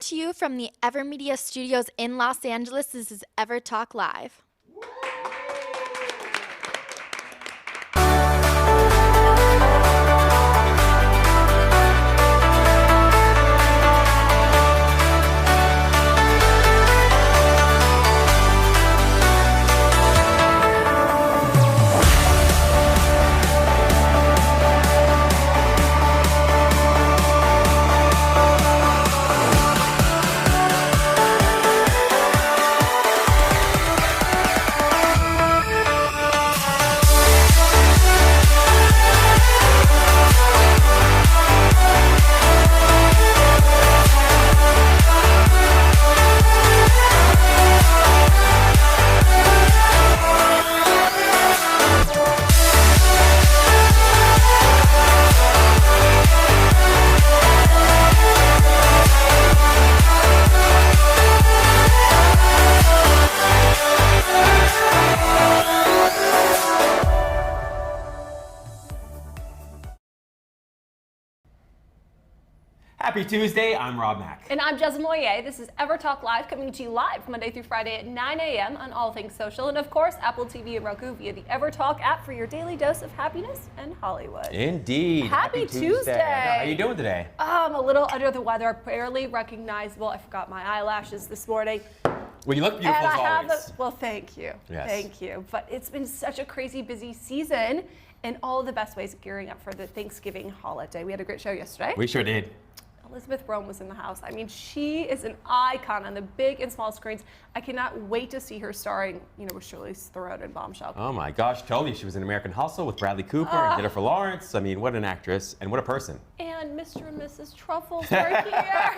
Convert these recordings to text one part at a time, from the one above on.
to you from the EverMedia Studios in Los Angeles. This is EverTalk Live. Happy Tuesday, I'm Rob Mack. And I'm Jessica Moyer. This is EverTalk Live, coming to you live Monday through Friday at 9 a.m. on all things social. And of course, Apple TV and Roku via the EverTalk app for your daily dose of happiness and Hollywood. Indeed. Happy Tuesday. How you doing today? I'm a little under the weather, barely recognizable. I forgot my eyelashes this morning. Well, you look beautiful as always. Well, thank you. Yes. Thank you. But it's been such a crazy busy season and all the best ways of gearing up for the Thanksgiving holiday. We had a great show yesterday. We sure did. Elizabeth Rome was in the house. I mean, she is an icon on the big and small screens. I cannot wait to see her starring, with Charlize Theron in Bombshell. Oh my gosh, totally. She was in American Hustle with Bradley Cooper and Jennifer Lawrence. I mean, what an actress and what a person. And Mr. and Mrs. Truffles are here.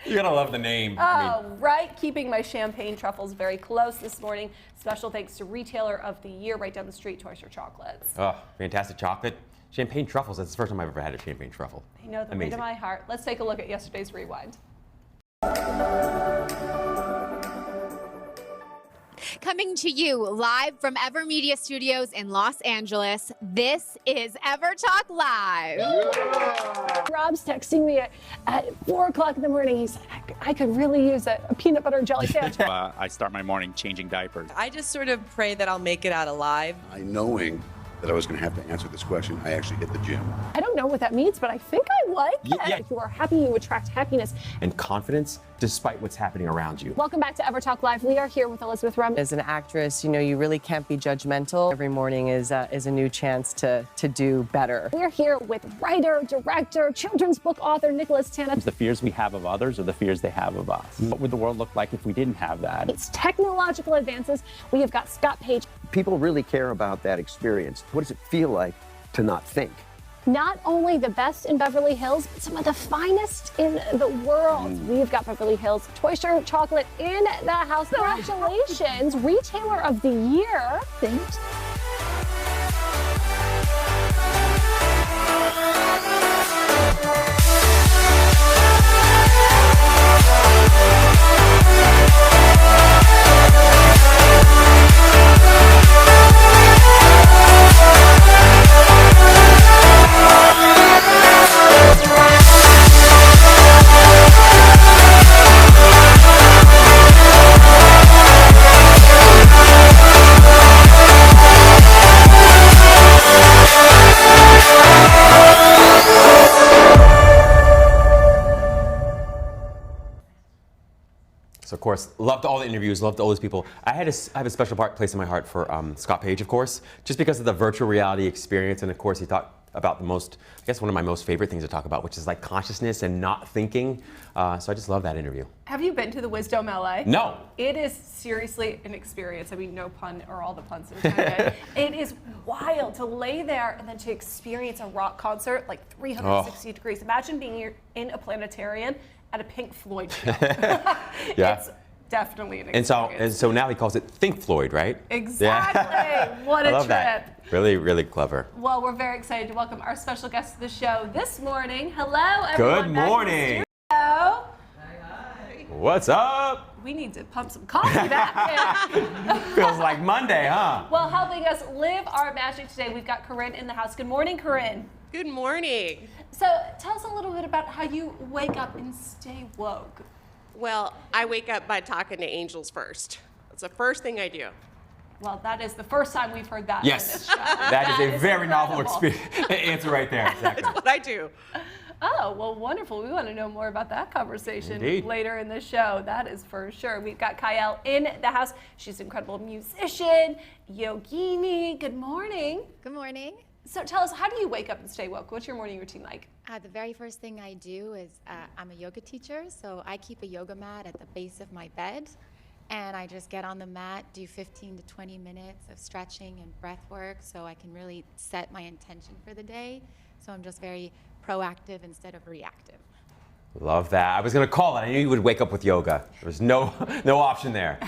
You're gonna love the name. Right. Keeping my champagne truffles very close this morning. Special thanks to Retailer of the Year right down the street, Toy Store Chocolates. Oh, fantastic chocolate. Champagne truffles, that's the first time I've ever had a champagne truffle. I know, the way to my heart. Let's take a look at yesterday's Rewind. Coming to you live from EverMedia Studios in Los Angeles, this is EverTalk Live. Rob's texting me at 4 o'clock in the morning. He said, I could really use a peanut butter and jelly sandwich. I start my morning changing diapers. I just sort of pray that I'll make it out alive. Knowing that I was going to have to answer this question, I actually hit the gym. I don't know what that means, but I think I like it. Yeah. If you are happy, you attract happiness. And confidence despite what's happening around you. Welcome back to EverTalk Live. We are here with Elizabeth Rome. As an actress, you really can't be judgmental. Every morning is a new chance to do better. We're here with writer, director, children's book author Nicholas Tana. The fears we have of others or the fears they have of us. What would the world look like if we didn't have that? It's technological advances. We have got Scott Page. People really care about that experience. What does it feel like to not think? Not only the best in Beverly Hills, but some of the finest in the world. We've got Beverly Hills Toy Store Chocolate in the house. Congratulations, Retailer of the Year. Thanks. So, of course, loved all the interviews, loved all those people. I have a special place in my heart for Scott Page, of course, just because of the virtual reality experience. And, of course, he talked about one of my most favorite things to talk about, which is like consciousness and not thinking. So I just love that interview. Have you been to the Wisdom LA? No. It is seriously an experience. I mean, no pun or all the puns that are intended. It is wild to lay there and then to experience a rock concert like 360 degrees. Imagine being in a planetarium at a Pink Floyd show. Yeah. It's definitely an experience. And so now he calls it Think Floyd, right? Exactly. Yeah. What a I love trip. That. Really, really clever. Well, we're very excited to welcome our special guest to the show this morning. Hello, everyone. Good back in the morning. studio. What's up? We need to pump some coffee back in. Feels like Monday, huh? Well, helping us live our magic today, we've got Corinne in the house. Good morning, Corinne. Good morning. So tell us a little bit about how you wake up and stay woke. Well, I wake up by talking to angels first. That's the first thing I do. Well, that is the first time we've heard that. Yes, on this show. that is a very novel answer right there. Exactly. That's what I do. Oh, well, wonderful. We want to know more about that conversation Indeed. later in the show. That is for sure. We've got Kyle in the house. She's an incredible musician, yogini. Good morning. Good morning. So tell us, how do you wake up and stay woke? What's your morning routine like? The very first thing I do is I'm a yoga teacher, so I keep a yoga mat at the base of my bed, and I just get on the mat, do 15 to 20 minutes of stretching and breath work so I can really set my intention for the day. So I'm just very proactive instead of reactive. Love that. I was going to call it. I knew you would wake up with yoga. There was no option there.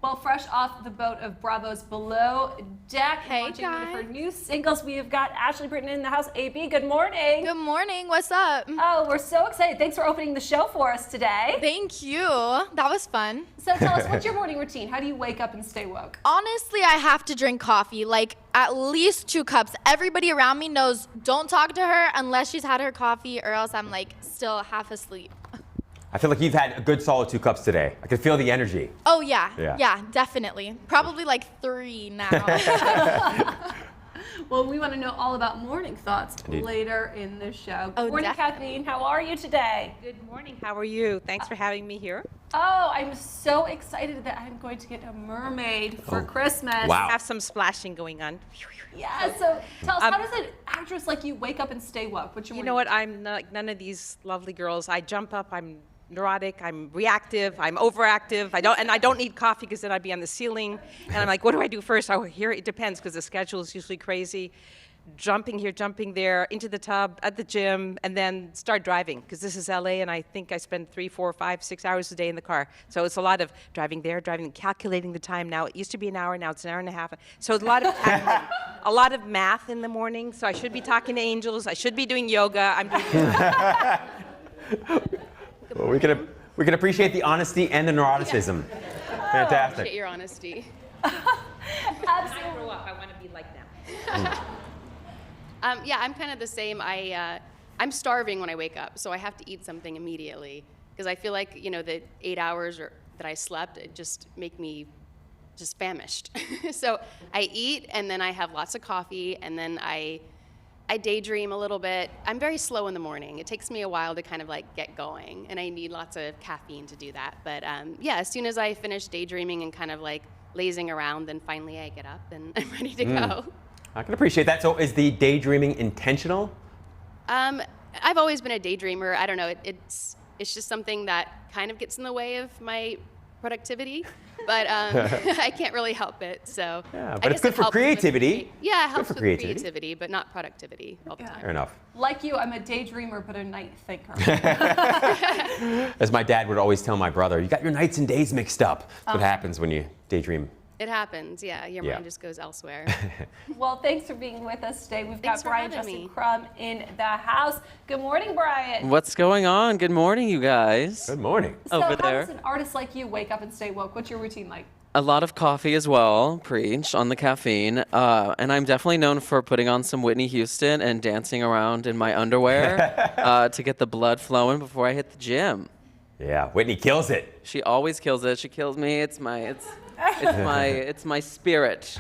Well, fresh off the boat of Bravo's Below Deck, Hey, launching one of her guys. new singles, we have got Ashley Britton in the house. AB, good morning. Good morning. What's up? Oh, we're so excited. Thanks for opening the show for us today. Thank you. That was fun. So tell us, what's your morning routine? How do you wake up and stay woke? Honestly, I have to drink coffee, like at least 2 cups. Everybody around me knows don't talk to her unless she's had her coffee, or else I'm like still half asleep. I feel like you've had a good solid 2 cups today. I can feel the energy. Oh yeah, Yeah. yeah, definitely. Probably like 3 now. Well, we want to know all about morning thoughts Indeed. later in the show. Oh, Good morning, definitely. Kathleen. How are you today? Good morning. How are you? Thanks for having me here. Oh, I'm so excited that I'm going to get a mermaid for Christmas. Wow. Have some splashing going on. Yeah, so tell us, how does an actress like you wake up and stay woke? What's your You morning know what? I'm not, like none of these lovely girls. I jump up. I'm neurotic. I'm reactive. I'm overactive. I don't need coffee because then I'd be on the ceiling. And I'm like, what do I do first? Oh, here it depends because the schedule is usually crazy. Jumping here, jumping there, into the tub, at the gym, and then start driving because this is LA, and I think I spend 3, 4, 5, 6 hours a day in the car. So it's a lot of driving there, driving, calculating the time. Now it used to be an hour, now it's an hour and a half. So it's a lot of calculating, a lot of math in the morning. So I should be talking to angels. I should be doing yoga. I'm doing Well, we can appreciate the honesty and the neuroticism. Fantastic. Appreciate your honesty. When I grow up, I want to be like them. Yeah, I'm kind of the same. I'm starving when I wake up, so I have to eat something immediately because I feel like the 8 hours that I slept it just make me just famished. So I eat and then I have lots of coffee and then I daydream a little bit. I'm very slow in the morning. It takes me a while to kind of like get going, and I need lots of caffeine to do that. But yeah, as soon as I finish daydreaming and kind of like lazing around, then finally I get up and I'm ready to go. I can appreciate that. So is the daydreaming intentional? I've always been a daydreamer. I don't know. It's just something that kind of gets in the way of my productivity, but I can't really help it. So Yeah, I but it's guess good for helps with creativity. Yeah, it Good helps for with creativity. creativity, but not productivity all the time. Fair enough. Like you, I'm a daydreamer, but a night thinker. As my dad would always tell my brother, you got your nights and days mixed up. That's what happens when you daydream. It happens, yeah. Your Yeah. mind just goes elsewhere. Well, thanks for being with us today. We've Thanks got for Brian having Justin me. Crum in the house. Good morning, Brian. What's going on? Good morning, you guys. Good morning. So Over how there. does an artist like you wake up and stay woke? What's your routine like? A lot of coffee as well, preach on the caffeine. And I'm definitely known for putting on some Whitney Houston and dancing around in my underwear to get the blood flowing before I hit the gym. Yeah, Whitney kills it. She always kills it. She kills me. It's my spirit.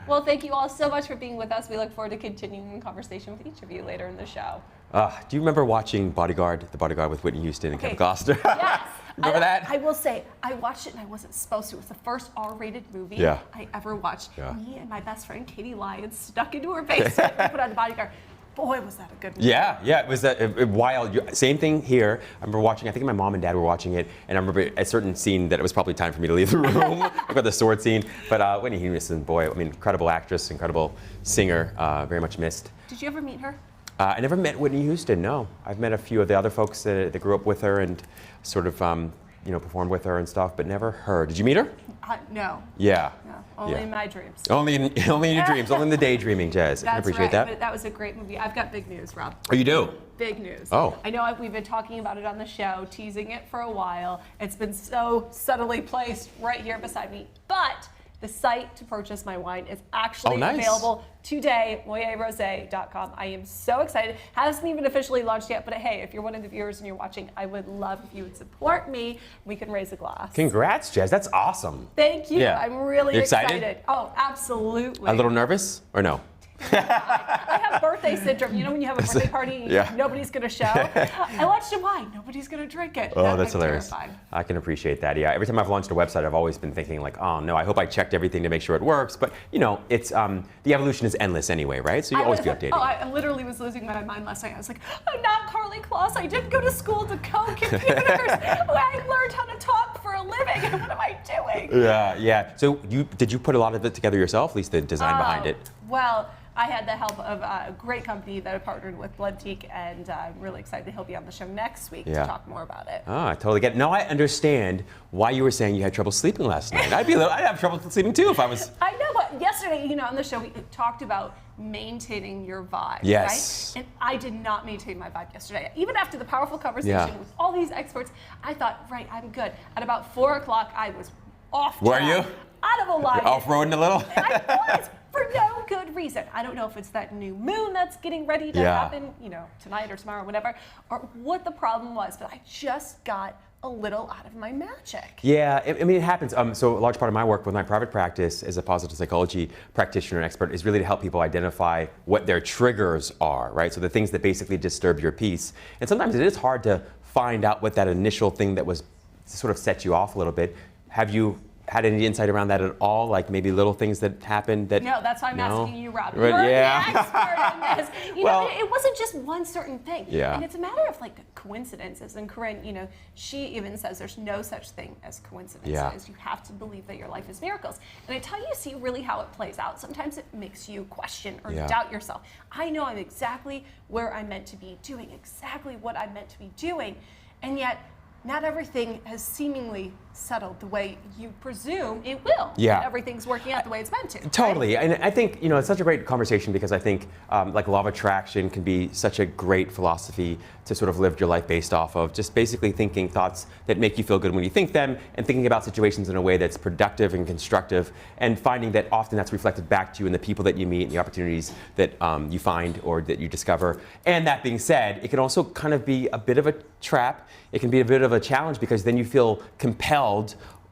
Well, thank you all so much for being with us. We look forward to continuing the conversation with each of you later in the show. Do you remember watching Bodyguard, The Bodyguard with Whitney Houston and Kevin Okay. Costner? Yes. Remember that? I will say, I watched it and I wasn't supposed to. It was the first R-rated movie Yeah. I ever watched. Yeah. Me and my best friend, Katie Lyons, stuck into her basement and put on The Bodyguard. Boy, was that a good movie. Yeah, it was wild. Same thing here. I remember watching, I think my mom and dad were watching it, and I remember a certain scene that it was probably time for me to leave the room. I got the sword scene. But Whitney Houston, boy, I mean, incredible actress, incredible singer, very much missed. Did you ever meet her? I never met Whitney Houston, no. I've met a few of the other folks that grew up with her and sort of, performed with her and stuff, but never her. Did you meet her? No. Yeah. No. Only Yeah. in my dreams. Only in your dreams, only in the daydreaming, Jazz. I can That's appreciate right. that. But that was a great movie. I've got big news, Rob. Oh, you do? Big news. Oh. I know we've been talking about it on the show, teasing it for a while. It's been so subtly placed right here beside me. But The site to purchase my wine is actually nice. available today, moyerrose.com. I am so excited. Hasn't even officially launched yet, but hey, if you're one of the viewers and you're watching, I would love if you would support me. We can raise a glass. Congrats, Jess. That's awesome. Thank you. Yeah. I'm really You excited? Oh, absolutely. A little nervous or no? I have birthday syndrome. You know when you have a birthday party, Yeah. nobody's going to show? I launched a wine. Nobody's going to drink it. Oh, that's I'm hilarious. terrified. I can appreciate that. Yeah, every time I've launched a website, I've always been thinking like, oh no, I hope I checked everything to make sure it works. But you know, it's the evolution is endless anyway, right? So you always be updating. Oh, I literally was losing my mind last night. I was like, I'm not Carly Kloss. I didn't go to school to code computers. I learned how to talk for a living. What am I doing? Yeah. So did you put a lot of it together yourself? At least the design behind it. Well, I had the help of a great company that I partnered with, Bloodteak, and I'm really excited he'll be on the show next week to talk more about it. Oh, I totally get it. Now I understand why you were saying you had trouble sleeping last night. I'd have trouble sleeping too if I was. I know, but yesterday, on the show, we talked about maintaining your vibe, Yes. right? And I did not maintain my vibe yesterday. Even after the powerful conversation with all these experts, I thought, right, I'm good. At about 4 o'clock, I was off Were track, you? out of alignment. Off-roading a little? I was, for no good reason. I don't know if it's that new moon that's getting ready to happen, tonight or tomorrow, whatever, or what the problem was, but I just got a little out of my magic. Yeah, I mean, it happens. So a large part of my work with my private practice as a positive psychology practitioner and expert is really to help people identify what their triggers are, right? So the things that basically disturb your peace. And sometimes it is hard to find out what that initial thing that was sort of set you off a little bit. Have you had any insight around that at all? Like maybe little things that happened that... No, that's why I'm asking you, Rob. Right, You're yeah. the expert in this. Well, it wasn't just one certain thing. Yeah. And it's a matter of like coincidences. And Corinne, she even says there's no such thing as coincidences. Yeah. You have to believe that your life is miracles. And until you see really how it plays out, sometimes it makes you question or doubt yourself. I know I'm exactly where I'm meant to be, doing exactly what I'm meant to be doing. And yet, not everything has seemingly settled the way you presume it will. Yeah. Everything's working out the way it's meant to. Totally. Right? And I think, it's such a great conversation because I think like law of attraction can be such a great philosophy to sort of live your life based off of, just basically thinking thoughts that make you feel good when you think them and thinking about situations in a way that's productive and constructive and finding that often that's reflected back to you in the people that you meet and the opportunities that you find or that you discover. And that being said, it can also kind of be a bit of a trap. It can be a bit of a challenge because then you feel compelled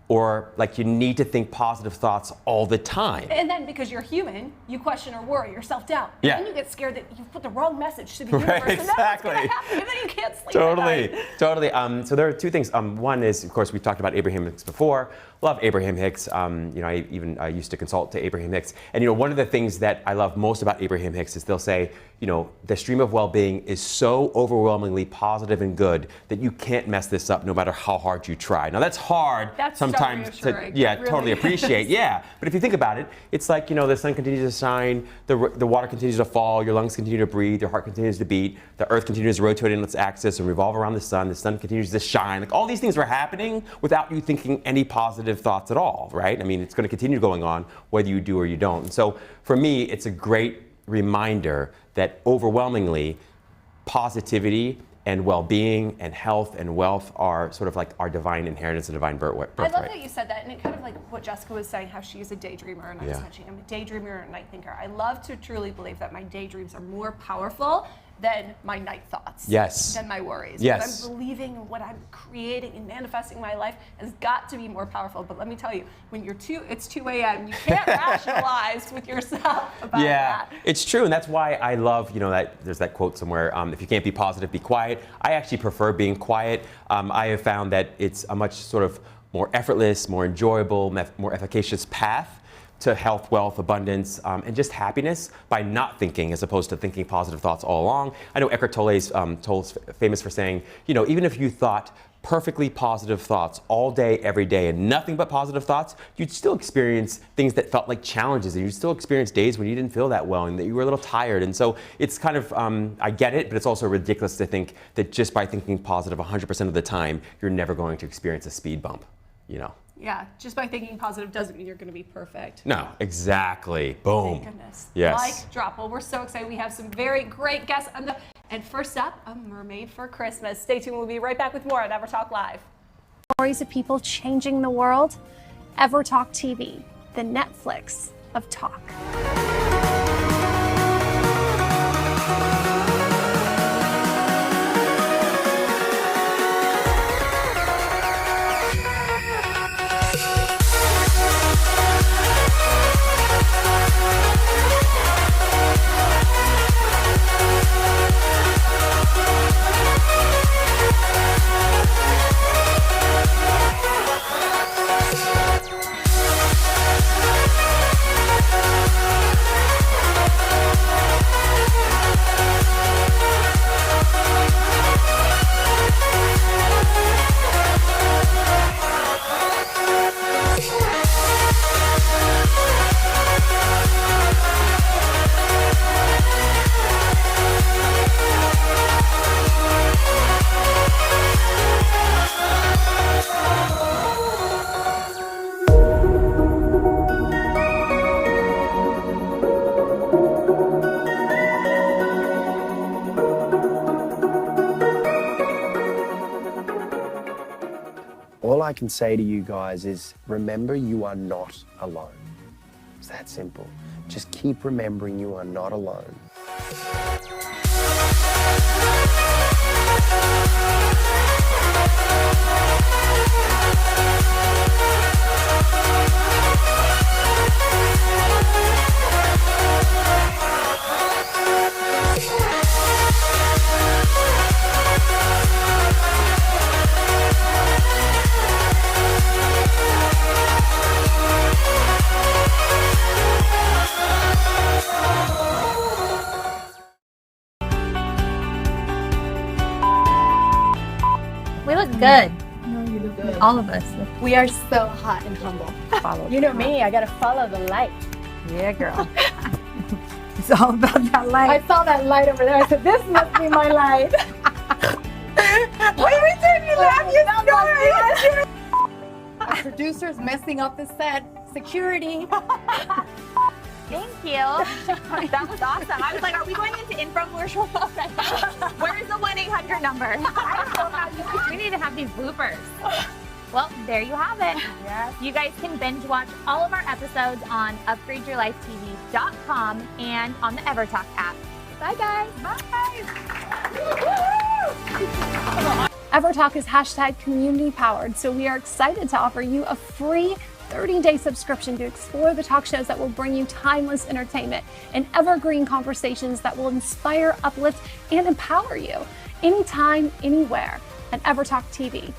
or like you need to think positive thoughts all the time. And then because you're human, you question or worry or self-doubt. Yeah. And then you get scared that you've put the wrong message to the universe. Right, And that's what's going exactly. to happen. And then you can't sleep at night. Totally. So there are two things. One is, of course, we've talked about Abraham Hicks before. Love Abraham Hicks. I even used to consult to Abraham Hicks. And one of the things that I love most about Abraham Hicks is they'll say, the stream of well-being is so overwhelmingly positive and good that you can't mess this up no matter how hard you try. Now that's hard sometimes so to totally appreciate. Yeah. But if you think about it, it's like, the sun continues to shine, the water continues to fall, your lungs continue to breathe, your heart continues to beat, the earth continues to rotate in its axis and revolve around the sun continues to shine. Like all these things are happening without you thinking any positive thoughts at all, right? I mean, it's going to continue going on whether you do or you don't. And so for me, it's a great reminder that overwhelmingly positivity and well-being and health and wealth are sort of like our divine inheritance and divine birthright. I love that you said that, and it kind of like what Jessica was saying, how she is a daydreamer, and I was mentioning I'm a daydreamer and a night thinker. I love to truly believe that my daydreams are more powerful than my night thoughts. Yes. Than my worries. Yes. What I'm believing and what I'm creating and manifesting in my life has got to be more powerful. But let me tell you, when it's 2 a.m., you can't rationalize with yourself about that. It's true, and that's why I love, that there's that quote somewhere, if you can't be positive, be quiet. I actually prefer being quiet. I have found that it's a much sort of more effortless, more enjoyable, more efficacious path to health, wealth, abundance, and just happiness by not thinking as opposed to thinking positive thoughts all along. I know Eckhart Tolle is famous for saying, even if you thought perfectly positive thoughts all day, every day, and nothing but positive thoughts, you'd still experience things that felt like challenges, and you'd still experience days when you didn't feel that well and that you were a little tired. And so it's kind of, I get it, but it's also ridiculous to think that just by thinking positive 100% of the time, you're never going to experience a speed bump, Yeah, just by thinking positive doesn't mean you're going to be perfect. No, exactly. Boom. Thank goodness. Yes. Mic drop. Well, we're so excited. We have some very great guests and first up, a mermaid for Christmas. Stay tuned. We'll be right back with more on EverTalk Live. Stories of people changing the world. EverTalk TV. the Netflix of talk. All I can say to you guys is remember you are not alone. It's that simple. Just keep remembering you are not alone. We look good. No, you look good. All of us. We are so hot and humble. You know me, I gotta follow the light. Yeah, girl. It's all about that light. I saw that light over there. I said, this must be my light. What every time you laugh, you snort. Our producer's messing up the set. Security. Thank you. That was awesome. I was like, are we going into infomercial already? Where's the 1-800 number? I don't know how we need to have these bloopers. Well, there you have it. Yes. You guys can binge watch all of our episodes on upgradeyourlifetv.com and on the EverTalk app. Bye, guys. Bye. EverTalk is hashtag community powered, so we are excited to offer you a free 30-day subscription to explore the talk shows that will bring you timeless entertainment and evergreen conversations that will inspire, uplift, and empower you anytime, anywhere at EverTalk TV.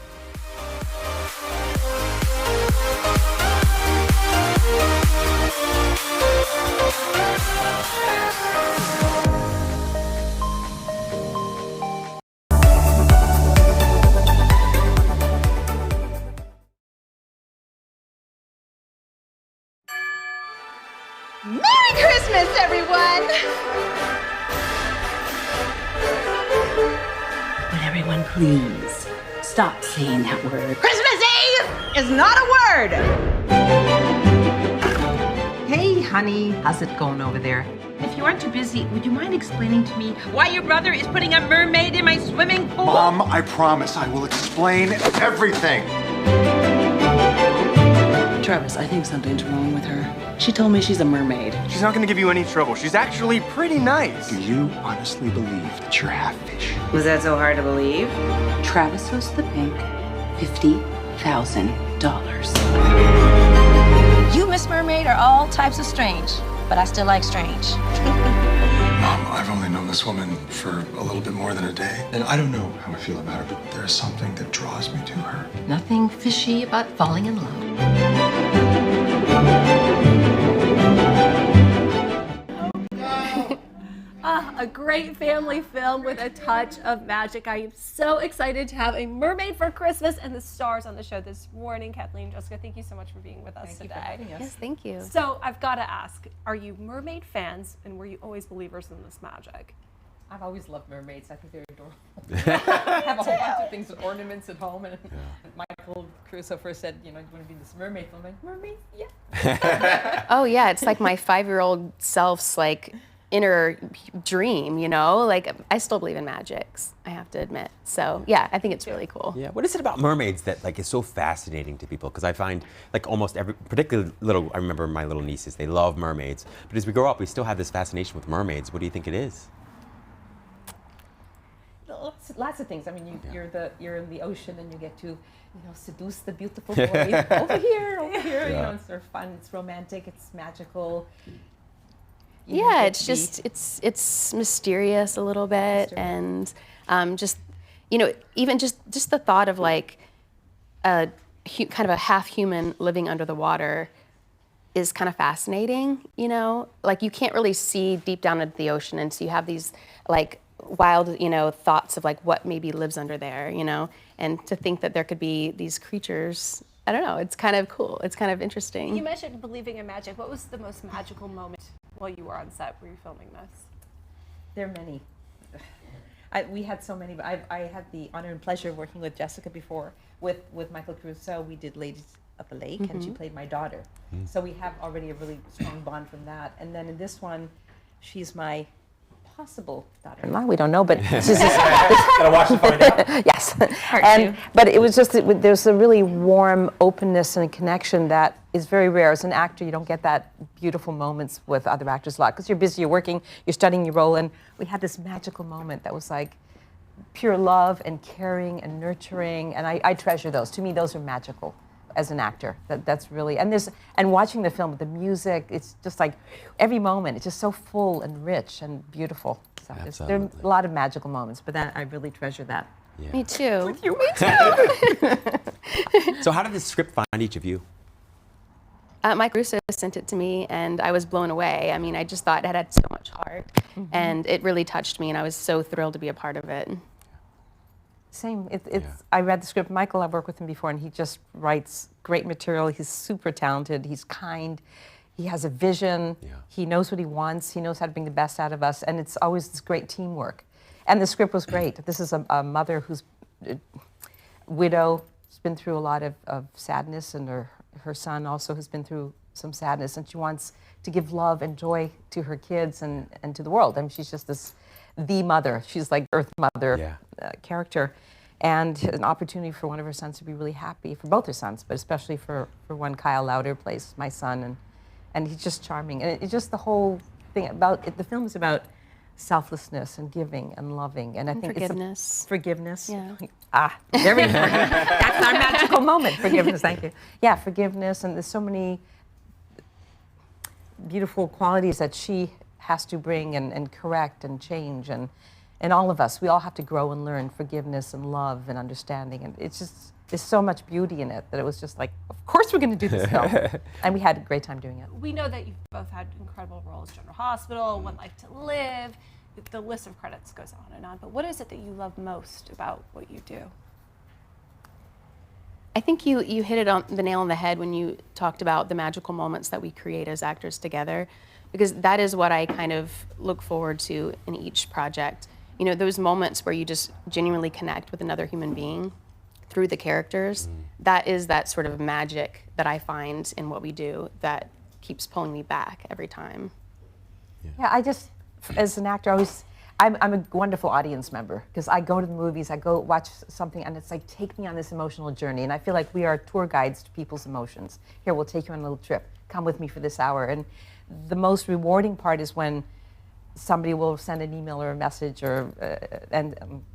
Merry Christmas, everyone! Would everyone please stop saying that word? Christmas Eve is not a word! Hey, honey, how's it going over there? If you aren't too busy, would you mind explaining to me why your brother is putting a mermaid in my swimming pool? Mom, I promise I will explain everything. Travis, I think something's wrong with her. She told me she's a mermaid. She's not gonna give you any trouble. She's actually pretty nice. Do you honestly believe that you're half fish? Was that so hard to believe? Travis goes to the bank, $50,000. You, Miss Mermaid, are all types of strange, but I still like strange. Mom, I've only known this woman for a little bit more than a day, and I don't know how I feel about her, but there's something that draws me to her. Nothing fishy about falling in love. A great family film with a touch of magic. I am so excited to have a mermaid for Christmas and the stars on the show this morning. Kathleen, Jessica, thank you so much for being with us today. Yes, thank you. So I've got to ask, are you mermaid fans and were you always believers in this magic? I've always loved mermaids. I think they're adorable. I have a whole bunch of things, ornaments at home, and Michael Caruso first said, you know, you want to be this mermaid film? I'm like, mermaid? Yeah. Oh yeah, it's like my 5-year-old self's like inner dream, you know? Like, I still believe in magics, I have to admit. So yeah, I think it's really cool. Yeah, what is it about mermaids that like is so fascinating to people? Because I find like almost every, particularly little, I remember my little nieces, they love mermaids. But as we grow up, we still have this fascination with mermaids. What do you think it is? Lots of things. I mean, you're in the ocean and you get to, seduce the beautiful boy over here. Yeah. It's sort of fun. It's romantic. It's magical. Yeah, it's just it's mysterious a little bit, and just even just the thought of like kind of a half human living under the water is kind of fascinating. Like you can't really see deep down into the ocean, and so you have these like wild thoughts of like what maybe lives under there, and to think that there could be these creatures. I don't know. It's kind of cool. It's kind of interesting. You mentioned believing in magic. What was the most magical moment while you were on set? Were you filming this? There are many. We had so many, but I had the honor and pleasure of working with Jessica before. With Michael Crusoe, we did Ladies of the Lake, and she played my daughter. So we have already a really strong bond from that. And then in this one, she's my possible daughter-in-law. We don't know, but she's just Gotta watch to find out. Yes. But it was just there's a really warm openness and a connection that is very rare. As an actor, you don't get that beautiful moments with other actors a lot because you're busy, you're working, you're studying your role, and we had this magical moment that was like pure love and caring and nurturing, and I treasure those. To me, those are magical as an actor. That's really, and watching the film, the music, it's just like every moment, it's just so full and rich and beautiful. So there are a lot of magical moments, but I really treasure that. Yeah. Me too. With you. Me too. So how did this script find each of you? Mike Russo sent it to me, and I was blown away. I mean, I just thought it had so much heart, and it really touched me, and I was so thrilled to be a part of it. Same. I read the script. Michael, I've worked with him before, and he just writes great material. He's super talented. He's kind. He has a vision. Yeah. He knows what he wants. He knows how to bring the best out of us, and it's always this great teamwork. And the script was great. This is a mother who's a widow. She's been through a lot of sadness, and her son also has been through some sadness, and she wants to give love and joy to her kids and to the world. I mean, she's just the mother. She's like Earth Mother character, and an opportunity for one of her sons to be really happy, for both her sons, but especially for one. Kyle Lauder plays my son, and he's just charming. And it's just the whole thing about it. The film is about selflessness and giving and loving, and I think forgiveness. Forgiveness. Yeah. Very important. That's our magical moment. Forgiveness. Thank you. Yeah, forgiveness, and there's so many beautiful qualities that she has to bring and correct and change, and all of us, we all have to grow and learn forgiveness and love and understanding, and it's just, there's so much beauty in it that it was just like, of course we're going to do this film. And we had a great time doing it. We know that you've both had incredible roles, General Hospital, One Life to Live, the list of credits goes on, but what is it that you love most about what you do? I think you hit it on the nail on the head when you talked about the magical moments that we create as actors together, because that is what I kind of look forward to in each project. Those moments where you just genuinely connect with another human being through the characters. That is that sort of magic that I find in what we do that keeps pulling me back every time. Yeah, I just, as an actor, I'm a wonderful audience member, because I go to the movies, I go watch something, and it's like, take me on this emotional journey. And I feel like we are tour guides to people's emotions. Here, we'll take you on a little trip. Come with me for this hour. And the most rewarding part is when somebody will send an email or a message or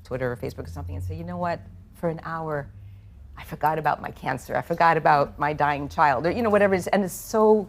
Twitter or Facebook or something and say, you know what, for an hour, I forgot about my cancer. I forgot about my dying child, or whatever it is. And it's so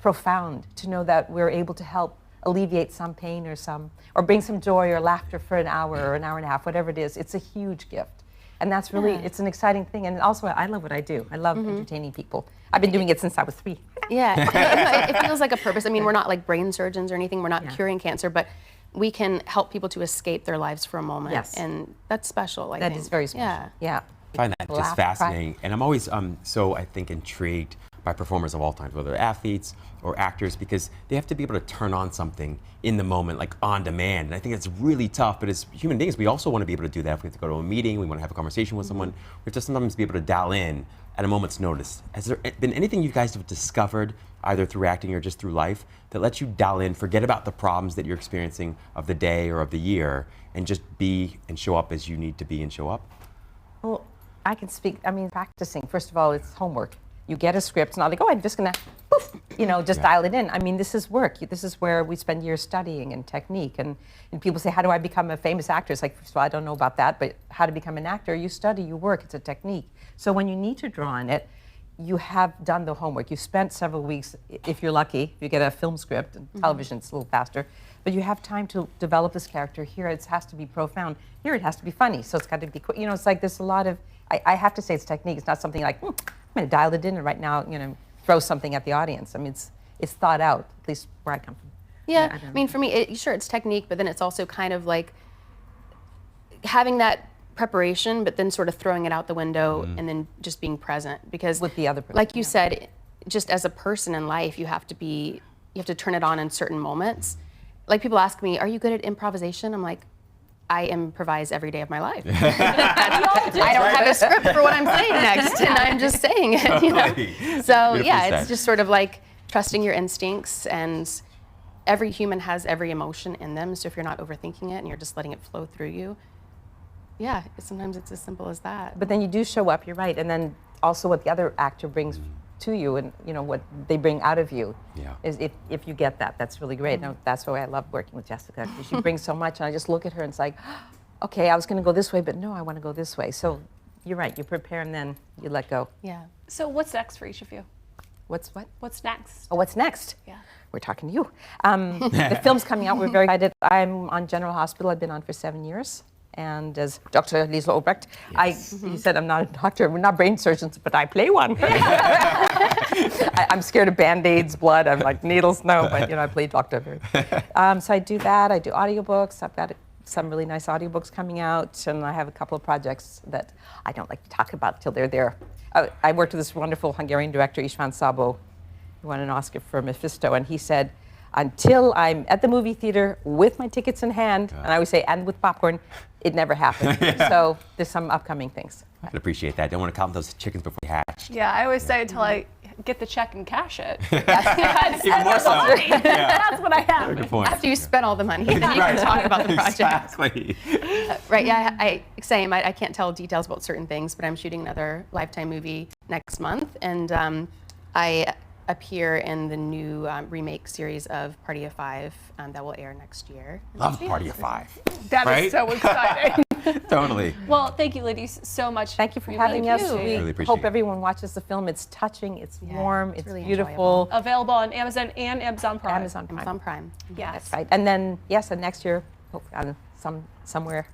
profound to know that we're able to help alleviate some pain or bring some joy or laughter for an hour or an hour and a half, whatever it is. It's a huge gift. And that's really, it's an exciting thing. And also, I love what I do. I love entertaining people. I've been doing it since I was 3. Yeah, it feels like a purpose. I mean, we're not like brain surgeons or anything. We're not curing cancer, but we can help people to escape their lives for a moment. Yes. And that's special, I think. That is very special. Yeah. I find that just fascinating. And I'm always so, I think, intrigued by performers of all times, whether they're athletes or actors, because they have to be able to turn on something in the moment, like on demand. And I think it's really tough, but as human beings, we also want to be able to do that. If we have to go to a meeting, we want to have a conversation with someone, we have to sometimes be able to dial in at a moment's notice. Has there been anything you guys have discovered either through acting or just through life, that lets you dial in, forget about the problems that you're experiencing of the day or of the year, and just be and show up as you need to be and show up? Well, I can speak, practicing. First of all, it's homework. You get a script, it's not like, oh, I'm just gonna, poof, just dial it in. This is work. This is where we spend years studying and technique. And people say, how do I become a famous actor? It's like, first of all, I don't know about that, but how to become an actor, you study, you work, it's a technique. So when you need to draw on it, you have done the homework. You spent several weeks, if you're lucky, you get a film script, and television, it's a little faster, but you have time to develop this character. Here it has to be profound. Here it has to be funny, so it's got to be quick. It's like there's a lot of, I have to say it's technique. It's not something like, I'm going to dial it in and right now, throw something at the audience. It's thought out, at least where I come from. Yeah, for me, sure, it's technique, but then it's also kind of like having that preparation, but then sort of throwing it out the window and then just being present. Because with the other person, like you said, just as a person in life, you have to turn it on in certain moments. Like people ask me, are you good at improvisation? I'm like, I improvise every day of my life. I don't have a script for what I'm saying next, and I'm just saying it. So yeah, it's just sort of like trusting your instincts, and every human has every emotion in them. So if you're not overthinking it and you're just letting it flow through you, yeah, sometimes it's as simple as that. But then you do show up, you're right, and then also what the other actor brings to you, and what they bring out of you, is if you get that, that's really great. Now, that's why I love working with Jessica, because she brings so much, and I just look at her and it's like, okay, I was going to go this way, but no, I want to go this way. So you're right, you prepare and then you let go. Yeah. So what's next for each of you? What's what? What's next? Oh, what's next? Yeah. We're talking to you. The film's coming out, we're very excited. I'm on General Hospital, I've been on for 7 years. And as Dr. Liesl Obrecht, you said I'm not a doctor, we're not brain surgeons, but I play one. I'm scared of Band-Aids, blood, I'm like, needles, no, but I play doctor. So I do that, I do audiobooks, I've got some really nice audiobooks coming out, and I have a couple of projects that I don't like to talk about till they're there. I worked with this wonderful Hungarian director, István Szabó, who won an Oscar for Mephisto, and he said, until I'm at the movie theater with my tickets in hand, and I always say, and with popcorn, it never happened. So there's some upcoming things. I can appreciate that. Don't want to count those chickens before they hatch. Yeah, I always say until I get the check and cash it. Even more so. That's what I have. Good point. After you spent all the money, then you can talk about the project. Exactly. Right, yeah, I can't tell details about certain things, but I'm shooting another Lifetime movie next month, and I appear in the new remake series of Party of Five that will air next year. Love Party of Five. That is so exciting. Totally. Well, thank you, ladies, so much. Thank you for having us. Really We appreciate hope it. everyone watches the film. It's touching, it's warm, it's really beautiful. Available on Amazon and Amazon Prime. Amazon Prime. Yes. That's right. And then, yes, and next year, hopefully, somewhere,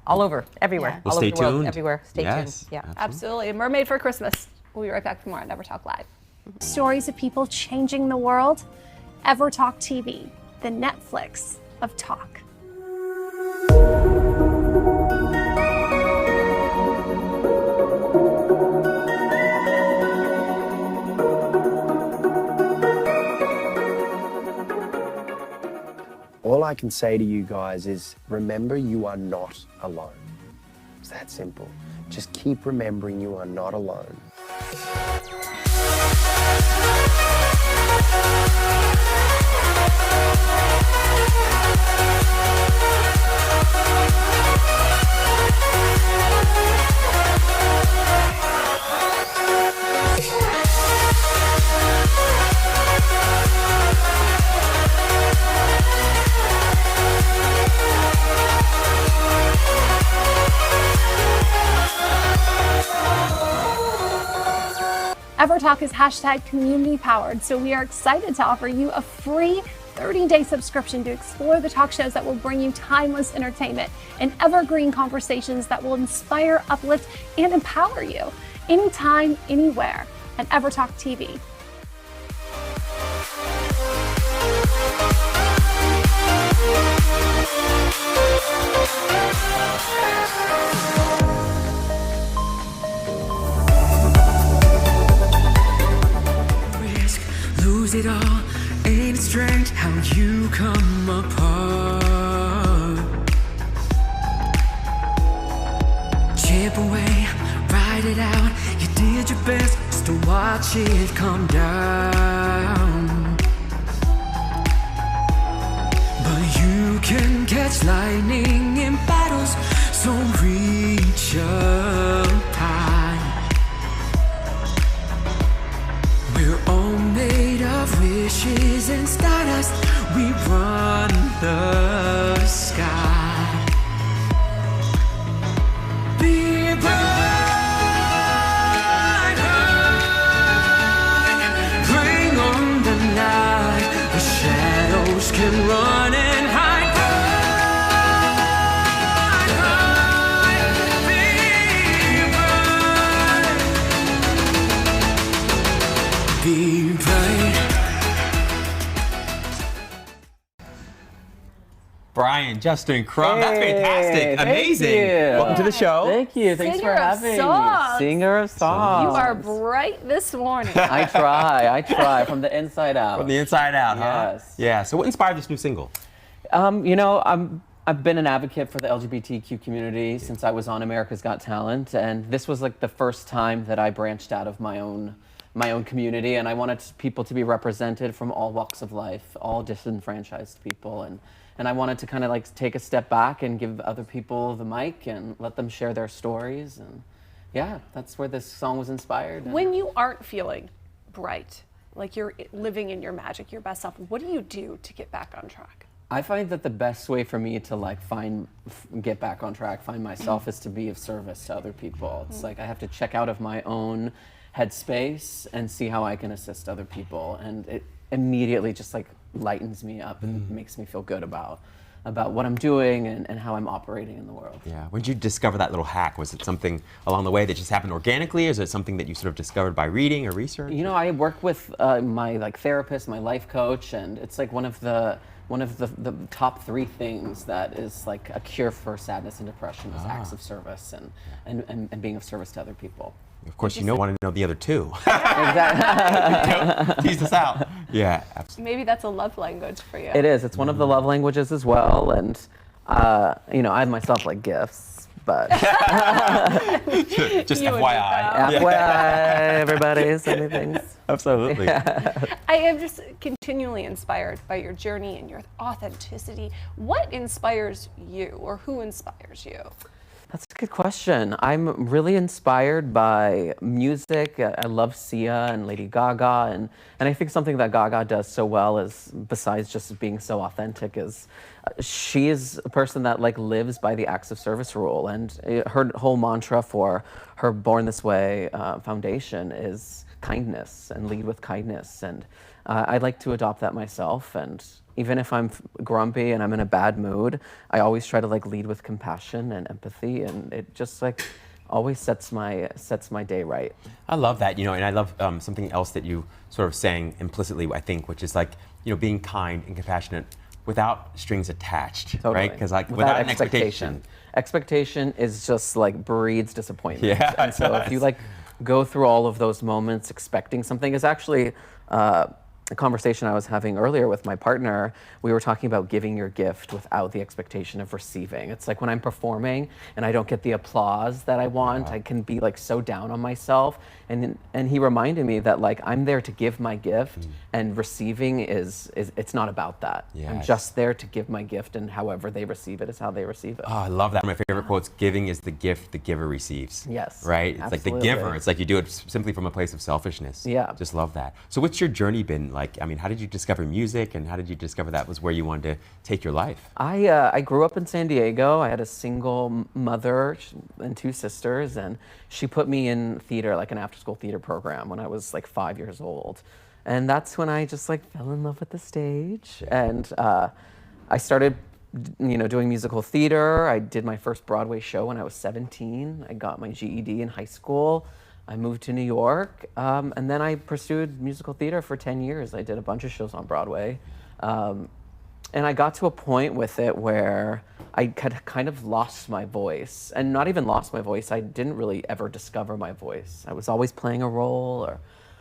all over, everywhere. Well, all stay over the world, tuned. everywhere. Stay Yes, tuned. Yeah. Absolutely. Mermaid for Christmas. We'll be right back for more on EverTalk Live. Stories of people changing the world. EverTalk TV, the Netflix of talk. All I can say to you guys is remember you are not alone. It's that simple. Just keep remembering you are not alone. EverTalk is hashtag community powered, so we are excited to offer you a free 30-day subscription to explore the talk shows that will bring you timeless entertainment and evergreen conversations that will inspire, uplift, and empower you anytime, anywhere at EverTalk TV. Lose it all, ain't it strange how you come apart? Chip away, ride it out. You did your best just to watch it come down. But you can catch lightning in battles, so reach up high. We're all made of wishes and stardust. We run the sky. Be bright, bring on the night. The shadows can run and hide. Be bright. Brian, Justin, Crumb, that's fantastic. Amazing. Thank you. Welcome to the show. Thank you. Thanks Singer for of having songs. me. Singer of songs. You are bright this morning. I try from the inside out. From the inside out, huh? Yes. Yeah. So what inspired this new single? You know, I've been an advocate for the LGBTQ community since I was on America's Got Talent, and this was like the first time that I branched out of my own community, and I wanted people to be represented from all walks of life, all disenfranchised people, and I wanted to kind of like take a step back and give other people the mic and let them share their stories, and yeah, that's where this song was inspired. When you aren't feeling bright, like you're living in your magic, your best self, what do you do to get back on track? I find that the best way for me to like get back on track, find myself, is to be of service to other people. It's like I have to check out of my own headspace and see how I can assist other people, and it immediately just like lightens me up and makes me feel good about what I'm doing and how I'm operating in the world. Yeah. When did you discover that little hack? Was it something along the way that just happened organically, or is it something that you sort of discovered by reading or research? You know, I work with my like therapist, my life coach, and it's like one of the top 3 things that is like a cure for sadness and depression is acts of service and being of service to other people. Of course, you want to know the other 2. Exactly. Tease us out. Yeah, absolutely. Maybe that's a love language for you. It is. It's one of the love languages as well, and you know, I myself like gifts, but just FYI. FYI, everybody, send me things. Absolutely. I am just continually inspired by your journey and your authenticity. What inspires you, or who inspires you? That's a good question. I'm really inspired by music. I love Sia and Lady Gaga, and I think something that Gaga does so well is, besides just being so authentic, is she is a person that like lives by the acts of service rule, and her whole mantra for her Born This Way foundation is kindness and lead with kindness, and I'd like to adopt that myself. And even if I'm grumpy and I'm in a bad mood, I always try to like lead with compassion and empathy, and it just like always sets my day right. I love that, you know, and I love something else that you sort of saying implicitly, I think, which is like, you know, being kind and compassionate without strings attached, Totally. right? Because like without an expectation. Expectation is just like breeds disappointment. Yeah, and so if you like go through all of those moments expecting something, is actually a conversation I was having earlier with my partner. We were talking about giving your gift without the expectation of receiving. It's like when I'm performing and I don't get the applause that I want, I can be like so down on myself. And he reminded me that like I'm there to give my gift, and receiving is it's not about that. Yes. I'm just there to give my gift, and however they receive it is how they receive it. Oh, I love that. One of my favorite quotes: "Giving is the gift the giver receives." Yes. Right? It's like the absolutely. giver. It's like you do it simply from a place of selfishness. Yeah. Just love that. So what's your journey been like? I mean, how did you discover music, and how did you discover that was where you wanted to take your life? I grew up in San Diego. I had a single mother and 2 sisters, and she put me in theater, like an after-school theater program, when I was like 5 years old. And that's when I just like fell in love with the stage. And I started, you know, doing musical theater. I did my first Broadway show when I was 17. I got my GED in high school. I moved to New York, and then I pursued musical theater for 10 years. I did a bunch of shows on Broadway. And I got to a point with it where I had kind of lost my voice. And not even lost my voice, I didn't really ever discover my voice. I was always playing a role, or,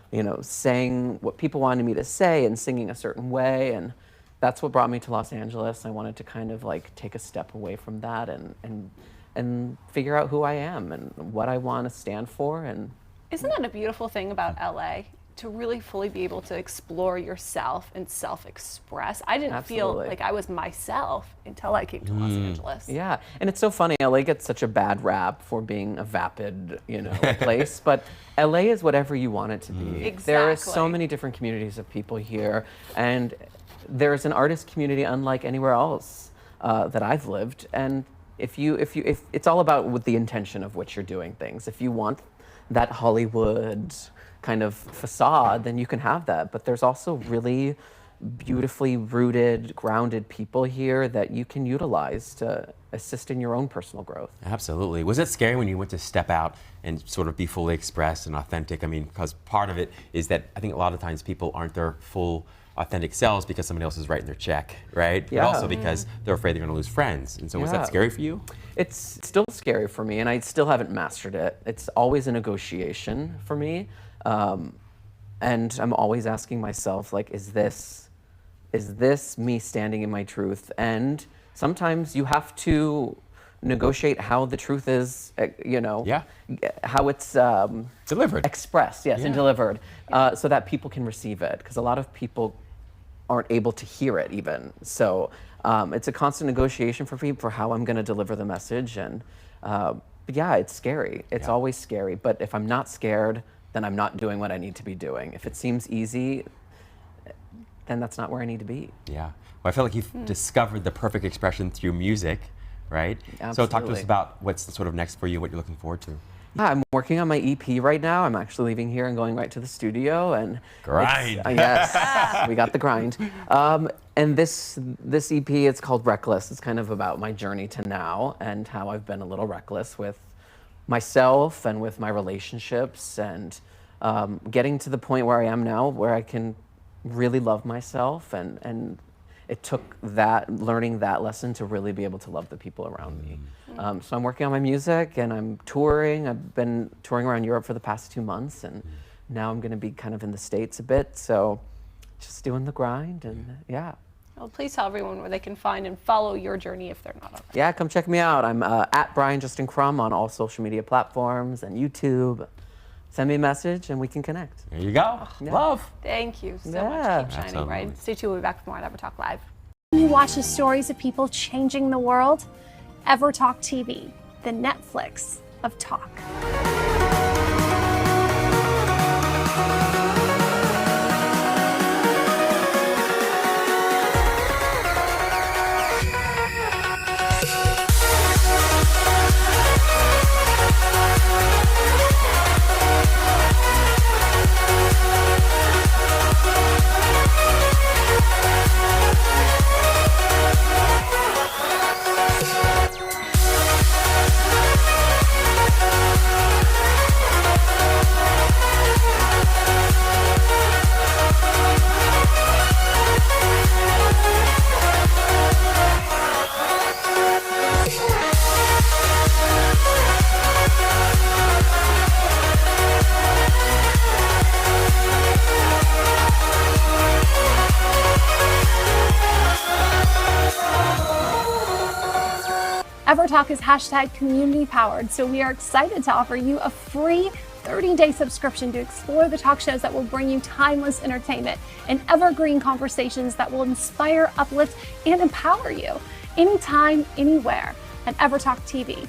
you know, saying what people wanted me to say and singing a certain way. And that's what brought me to Los Angeles. I wanted to kind of like take a step away from that and and figure out who I am and what I want to stand for. And isn't that a beautiful thing about LA? To really fully be able to explore yourself and self-express. I didn't feel like I was myself until I came to Los Angeles. Yeah, and it's so funny. LA gets such a bad rap for being a vapid, place, but LA is whatever you want it to be. Exactly. There are so many different communities of people here, and there's an artist community unlike anywhere else that I've lived. And if it's all about with the intention of which you're doing things. If you want that Hollywood kind of facade, then you can have that. But there's also really beautifully rooted, grounded people here that you can utilize to assist in your own personal growth. Absolutely. Was it scary when you went to step out and sort of be fully expressed and authentic? I mean, because part of it is that I think a lot of times people aren't their full authentic selves because somebody else is writing their check, right? Yeah. But also because they're afraid they're going to lose friends. And so was that scary for you? It's still scary for me, and I still haven't mastered it. It's always a negotiation for me. And I'm always asking myself, like, is this me standing in my truth? And sometimes you have to negotiate how the truth is, how it's delivered, expressed, yes, and delivered, so that people can receive it. Because a lot of people aren't able to hear it even. So it's a constant negotiation for me for how I'm going to deliver the message. And yeah, it's scary. It's always scary. But if I'm not scared, then I'm not doing what I need to be doing. If it seems easy, then that's not where I need to be. Yeah. Well, I feel like you've discovered the perfect expression through music, right? Absolutely. So talk to us about what's sort of next for you, what you're looking forward to. Yeah, I'm working on my EP right now. I'm actually leaving here and going right to the studio. And grind. Yes, we got the grind. And this EP, it's called Reckless. It's kind of about my journey to now and how I've been a little reckless with myself and with my relationships, and getting to the point where I am now, where I can really love myself. And it took learning that lesson to really be able to love the people around me. So I'm working on my music and I'm touring. I've been touring around Europe for the past 2 months, and now I'm going to be kind of in the States a bit. So just doing the grind, and yeah. Well, please tell everyone where they can find and follow your journey if they're not already. Yeah, come check me out. I'm at Brian Justin Crum on all social media platforms and YouTube. Send me a message and we can connect. There you go. Yeah. Love. Thank you so Yeah. much. Keep shining Absolutely. bright. Stay tuned. We'll be back for more on EverTalk Live. You watch the stories of people changing the world. EverTalk TV, the Netflix of talk. EverTalk is hashtag community powered, so we are excited to offer you a free 30-day subscription to explore the talk shows that will bring you timeless entertainment and evergreen conversations that will inspire, uplift, and empower you anytime, anywhere at EverTalk TV.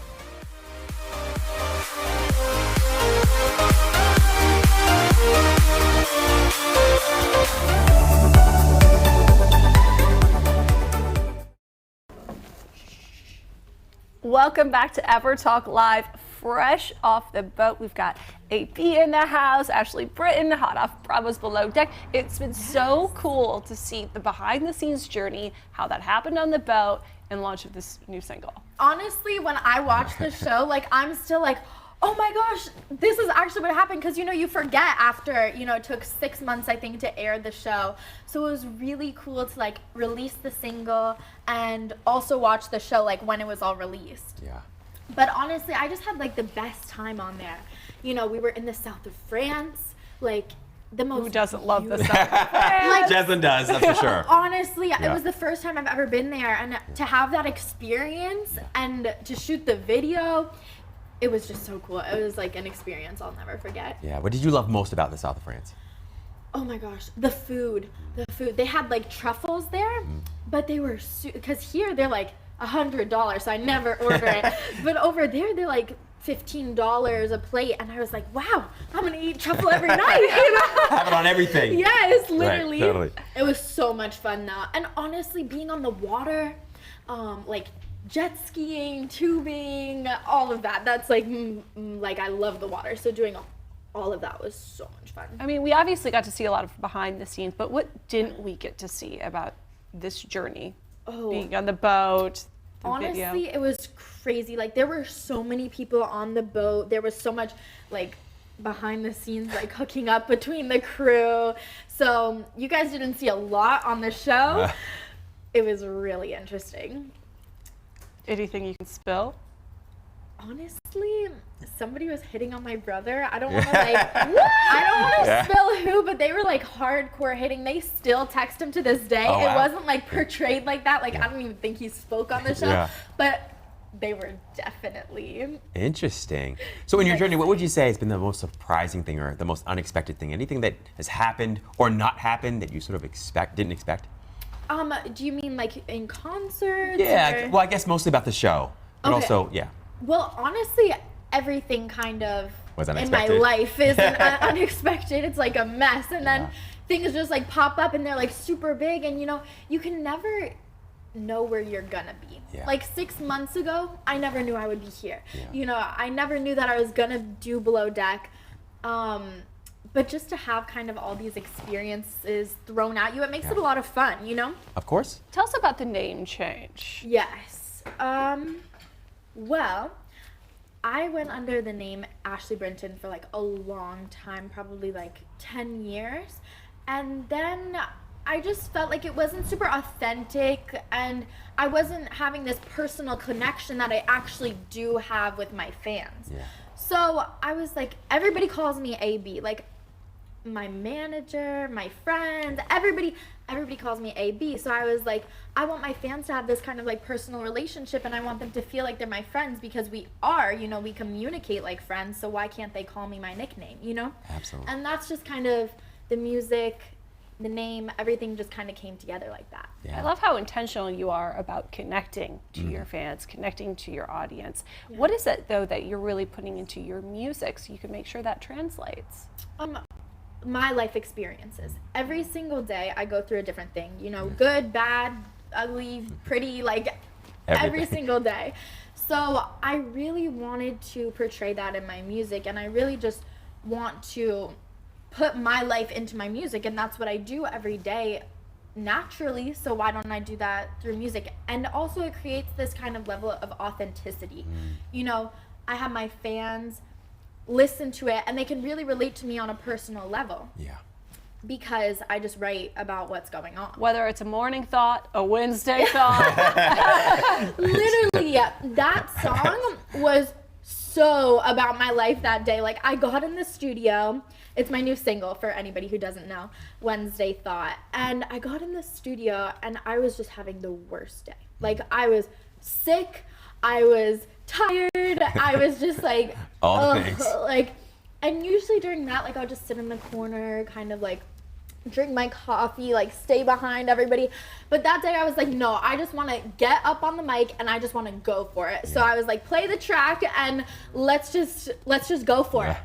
Welcome back to EverTalk Live. Fresh off the boat, we've got AP in the house, Ashley Britton, hot off Bravo's Below Deck. It's been so cool to see the behind-the-scenes journey, how that happened on the boat, and launch of this new single. Honestly, when I watch the show, like, I'm still like, oh my gosh, this is actually what happened, because you forget after it took 6 months, I think, to air the show. So it was really cool to like release the single and also watch the show like when it was all released. Yeah. But honestly, I just had like the best time on there. We were in the south of France, like the most. Who doesn't love the South of France? Jesslyn does, that's for sure. Honestly, Yeah. it was the first time I've ever been there, and to have that experience and to shoot the video, it was just so cool. It was like an experience I'll never forget. Yeah, what did you love most about the south of France? Oh my gosh, the food. They had like truffles there, but they were because here they're like $100, so I never order it. But over there they're like $15 a plate, and I was like, wow, I'm gonna eat truffle every night. You know? Have it on everything. Yes, literally. Right, totally. It was so much fun now, and honestly, being on the water, like jet skiing, tubing, all of that. That's like, like I love the water. So doing all of that was so much fun. I mean, we obviously got to see a lot of behind the scenes, but what didn't we get to see about this journey? Being on the boat, the Honestly, video. it was crazy. Like there were so many people on the boat. There was so much like behind the scenes, like hooking up between the crew. So you guys didn't see a lot on the show. It was really interesting. Anything you can spill? Honestly, somebody was hitting on my brother. I don't want to I don't want to spill who, but they were like hardcore hitting. They still text him to this day. Oh, it wow. wasn't like portrayed like that. Like I don't even think he spoke on the show, but they were definitely. Interesting. So in your journey, what would you say has been the most surprising thing or the most unexpected thing? Anything that has happened or not happened that you sort of didn't expect? Do you mean like in concerts? Yeah, or? well, I guess mostly about the show, but Okay. also, yeah. Well, honestly, everything kind of Was in my unexpected. life is unexpected. It's like a mess, and then things just like pop up, and they're like super big, and you know, you can never know where you're gonna be. Yeah. Like 6 months ago, I never knew I would be here. You know, I never knew that I was gonna do Below Deck. But just to have kind of all these experiences thrown at you, it makes it a lot of fun, you know? Of course. Tell us about the name change. Yes. Well, I went under the name Ashley Brinton for like a long time, probably like 10 years. And then I just felt like it wasn't super authentic, and I wasn't having this personal connection that I actually do have with my fans. Yeah. So I was like, everybody calls me AB. Like my manager, my friends, everybody calls me AB. So I was like, I want my fans to have this kind of like personal relationship, and I want them to feel like they're my friends, because we are, you know, we communicate like friends. So why can't they call me my nickname, you know? Absolutely. And that's just kind of the music, the name, everything just kind of came together like that. I love how intentional you are about connecting to your fans, connecting to your audience. What is it though that you're really putting into your music so you can make sure that translates? My life experiences. Every single day I go through a different thing, you know, good, bad, ugly, pretty, like every single day. So I really wanted to portray that in my music, and I really just want to put my life into my music, and that's what I do every day naturally. So why don't I do that through music? And also it creates this kind of level of authenticity. You know, I have my fans listen to it, and they can really relate to me on a personal level. Yeah. Because I just write about what's going on. Whether it's a morning thought, a Wednesday thought. Literally, that song was so about my life that day. Like I got in the studio. It's my new single for anybody who doesn't know, Wednesday Thought. And I got in the studio, and I was just having the worst day. Like I was sick, I was tired, I was just like, all the things. Like, and usually during that, like I'll just sit in the corner, kind of like drink my coffee, like stay behind everybody. But that day I was like, no, I just want to get up on the mic, and I just want to go for it. So I was like, play the track, and let's just go for it.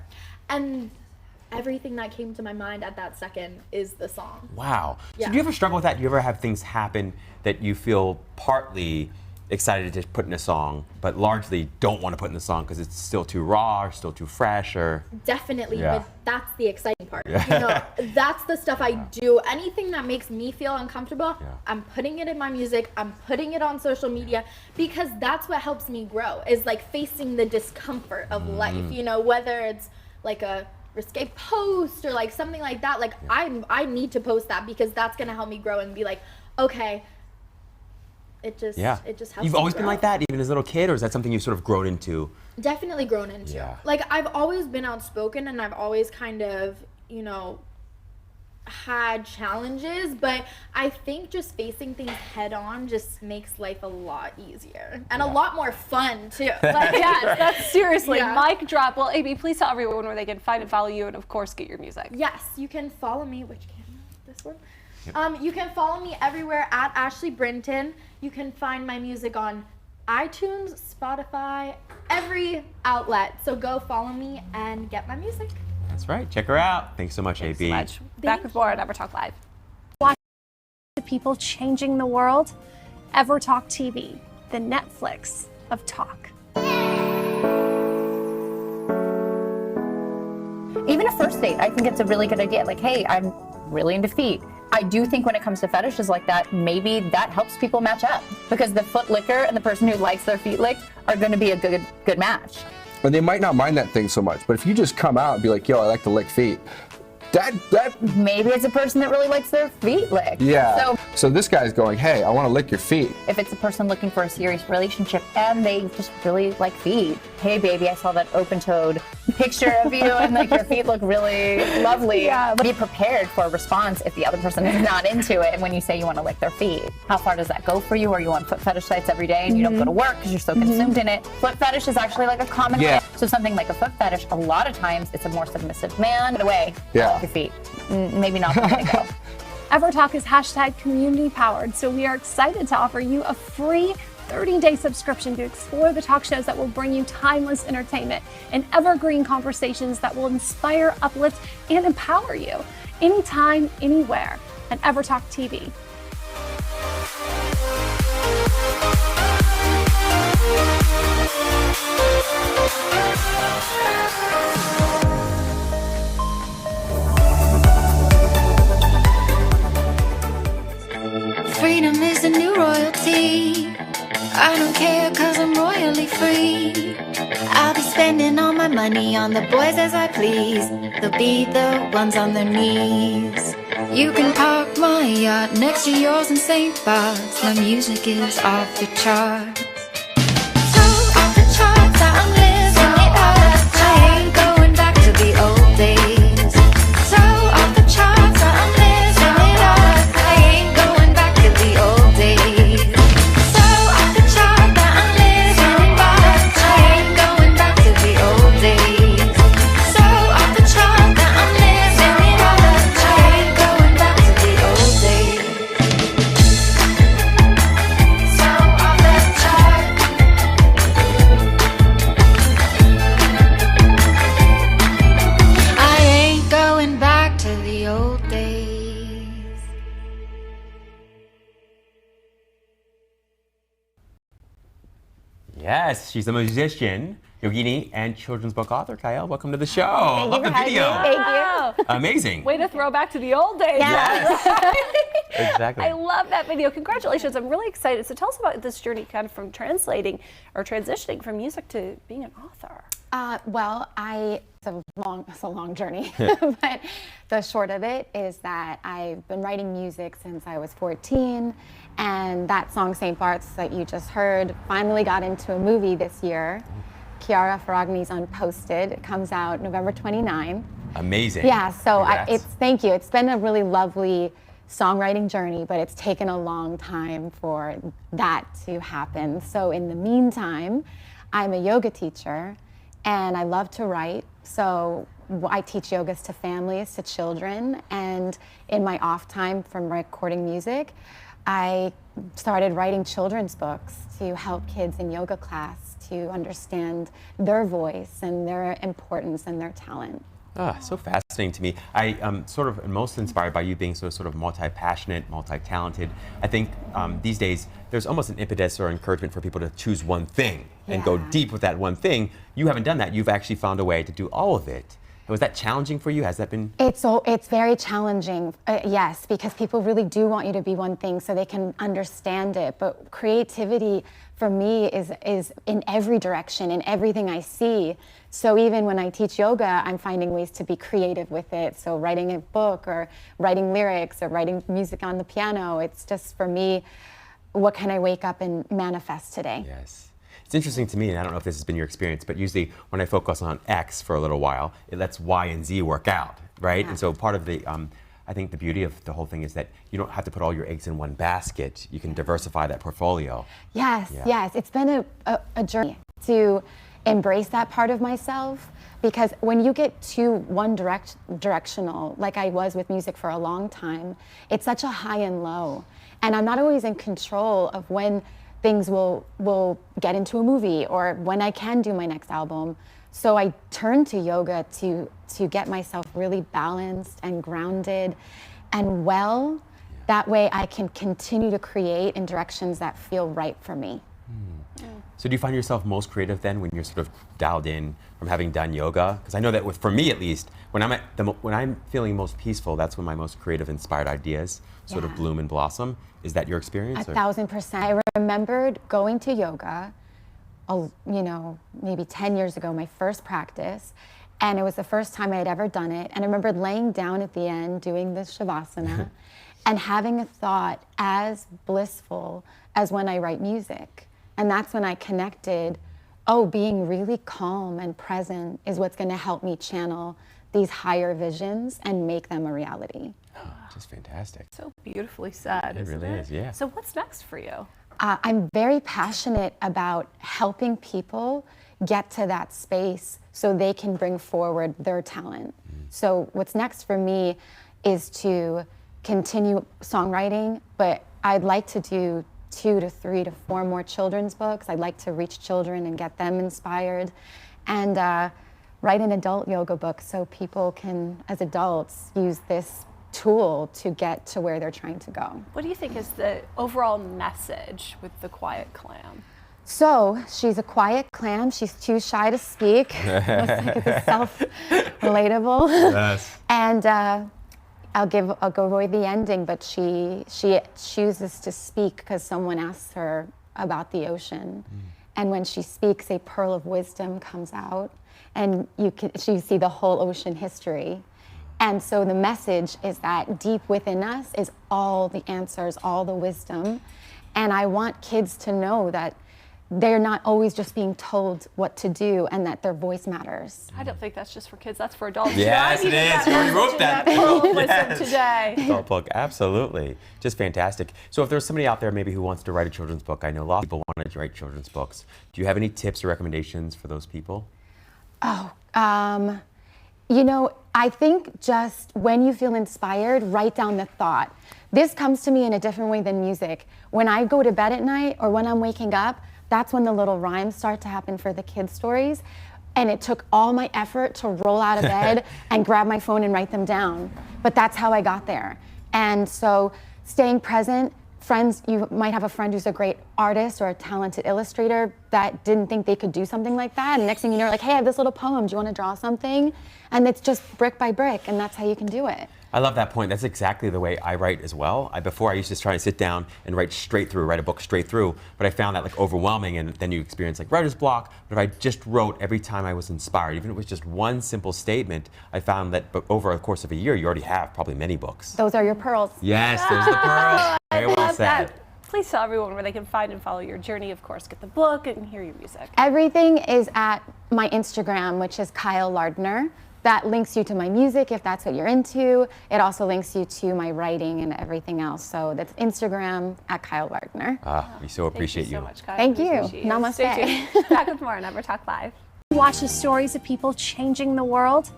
And everything that came to my mind at that second is the song. Wow. Yeah. So do you ever struggle with that? Do you ever have things happen that you feel partly excited to put in a song, but largely don't want to put in the song because it's still too raw or still too fresh? Or Definitely, Yeah. but that's the exciting part. Yeah. You know, that's the stuff I do. Anything that makes me feel uncomfortable, I'm putting it in my music, I'm putting it on social media, because that's what helps me grow, is like facing the discomfort of life, you know, whether it's like a risque post or like something like that. Like I need to post that, because that's gonna help me grow and be like, okay, it just helps. You've me always been grow. like that, even as a little kid, or is that something you've sort of grown into? Definitely grown into. Yeah. Like I've always been outspoken, and I've always kind of, you know, had challenges, but I think just facing things head on just makes life a lot easier and a lot more fun too. Like, Yes, that's seriously Yeah. mic drop. Well, AB, please tell everyone where they can find and follow you, and of course, get your music. Yes, you can follow me. Which camera? This one. You can follow me everywhere at Ashley Brinton. You can find my music on iTunes, Spotify, every outlet. So go follow me and get my music. That's right. Check her out. Thanks so much, AB. Back with more at EverTalk Live. Watch the people changing the world. EverTalk TV, the Netflix of talk. Even a first date, I think it's a really good idea. Like, hey, I'm really into feet. I do think when it comes to fetishes like that, maybe that helps people match up, because the foot licker and the person who likes their feet licked are going to be a good match. And they might not mind that thing so much, but if you just come out and be like, yo, I like to lick feet, that maybe it's a person that really likes their feet licked. yeah. So this guy's going, hey, I want to lick your feet. If it's a person looking for a serious relationship and they just really like feet, hey baby, I saw that open-toed picture of you and like your feet look really lovely. Yeah. Be prepared for a response if the other person is not into it and when you say you want to lick their feet. How far does that go for you? Are you on foot fetish sites every day and you don't go to work because you're so consumed in it? Foot fetish is actually like a common way. So something like a foot fetish, a lot of times it's a more submissive man. Get away, Yeah. your feet. Maybe not the way to go. EverTalk is hashtag community powered, so we are excited to offer you a free 30-day subscription to explore the talk shows that will bring you timeless entertainment and evergreen conversations that will inspire, uplift, and empower you anytime, anywhere at EverTalk TV. Freedom is the new royalty. I don't care cause I'm royally free. I'll be spending all my money on the boys as I please. They'll be the ones on their knees. You can park my yacht next to yours in St. Bart's. My music is off the charts. So off the charts, I'm living it up. I ain't going back to the old days. So off the charts, I'm living it up. I ain't going back to the old days. So off the chart that I'm living but I ain't going back to the old days. So off the chart that I'm living it up. I ain't going back to the old days. So off the chart. I ain't going back to the old days. Yes, she's a musician, yogini, and children's book author. Kyle, welcome to the show. Thank Love you the for having video. me. Thank you. Amazing. Way to throw back to the old days. Exactly. I love that video. Congratulations. I'm really excited. So tell us about this journey kind of from translating or transitioning from music to being an author. Well, it's a long journey, but the short of it is that I've been writing music since I was 14, and that song St. Bart's that you just heard finally got into a movie this year. Chiara Ferragni's on Posted. It comes out November 29. Amazing. Yeah, so Congrats. thank you. It's been a really lovely songwriting journey, but it's taken a long time for that to happen. So in the meantime, I'm a yoga teacher and I love to write. So I teach yogas to families, to children, and in my off time from recording music, I started writing children's books to help kids in yoga class to understand their voice and their importance and their talent. So fascinating to me. I sort of am most inspired by you being so sort of multi-passionate, multi-talented. I think these days there's almost an impetus or encouragement for people to choose one thing and go deep with that one thing. You haven't done that. You've actually found a way to do all of it. And was that challenging for you? Has that been? It's very challenging, yes, because people really do want you to be one thing so they can understand it. But creativity for me is in every direction, in everything I see. So even when I teach yoga, I'm finding ways to be creative with it. So writing a book or writing lyrics or writing music on the piano, it's just for me, what can I wake up and manifest today? Yes. It's interesting to me, and I don't know if this has been your experience, but usually when I focus on X for a little while, it lets Y and Z work out, right? Yeah. And so part of the I think the beauty of the whole thing is that you don't have to put all your eggs in one basket. You can diversify that portfolio. Yes, Yeah. yes. It's been a journey to embrace that part of myself, because when you get too directional, like I was with music for a long time, it's such a high and low. And I'm not always in control of when things will get into a movie or when I can do my next album. So I turned to yoga to get myself really balanced and grounded and well. That way I can continue to create in directions that feel right for me. So do you find yourself most creative then when you're sort of dialed in from having done yoga? Because I know that for me at least, when I'm feeling most peaceful, that's when my most creative, inspired ideas sort of bloom and blossom. Is that your experience? 1,000%. I remembered going to yoga, maybe 10 years ago, my first practice, and it was the first time I had ever done it. And I remembered laying down at the end, doing the shavasana, and having a thought as blissful as when I write music. And that's when I connected, being really calm and present is what's going to help me channel these higher visions and make them a reality. Just fantastic. So beautifully said. It really is, yeah. So what's next for you? I'm very passionate about helping people get to that space so they can bring forward their talent. So what's next for me is to continue songwriting, but I'd like to do 2 to 3 to 4 more children's books. I'd like to reach children and get them inspired, and write an adult yoga book so people can, as adults, use this tool to get to where they're trying to go. What do you think is the overall message with the Quiet Clam? So she's a quiet clam. She's too shy to speak. It's self-relatable. Yes. And I'll go over the ending, but she chooses to speak because someone asks her about the ocean. And when she speaks, a pearl of wisdom comes out, and you see the whole ocean history. And so the message is that deep within us is all the answers, all the wisdom. And I want kids to know that they're not always just being told what to do and that their voice matters. I don't think that's just for kids, that's for adults. Yes, it is. You already wrote that. Yes. Today. Adult book, absolutely. Just fantastic. So if there's somebody out there maybe who wants to write a children's book, I know a lot of people want to write children's books. Do you have any tips or recommendations for those people? I think just when you feel inspired, write down the thought. This comes to me in a different way than music. When I go to bed at night or when I'm waking up, that's when the little rhymes start to happen for the kids' stories. And it took all my effort to roll out of bed and grab my phone and write them down. But that's how I got there. And so staying present, friends, you might have a friend who's a great artist or a talented illustrator that didn't think they could do something like that. And next thing you know, like, hey, I have this little poem. Do you want to draw something? And it's just brick by brick, and that's how you can do it. I love that point. That's exactly the way I write as well. Before I used to try to sit down and write a book straight through, but I found that overwhelming, and then you experience writer's block. But if I just wrote every time I was inspired, even if it was just one simple statement, I found that over the course of a year, you already have probably many books. Those are your pearls. Yes, there's the pearl. Very well love said. that. Please tell everyone where they can find and follow your journey, of course, get the book and hear your music. Everything is at my Instagram, which is Kyle Lardner. That links you to my music if that's what you're into. It also links you to my writing and everything else. So that's Instagram at Kyle Lardner. We so appreciate Thank you so much, Kyle. Thank We you. appreciate Namaste. Stay tuned. Back with more on EverTalk Live. Watch the stories of people changing the world.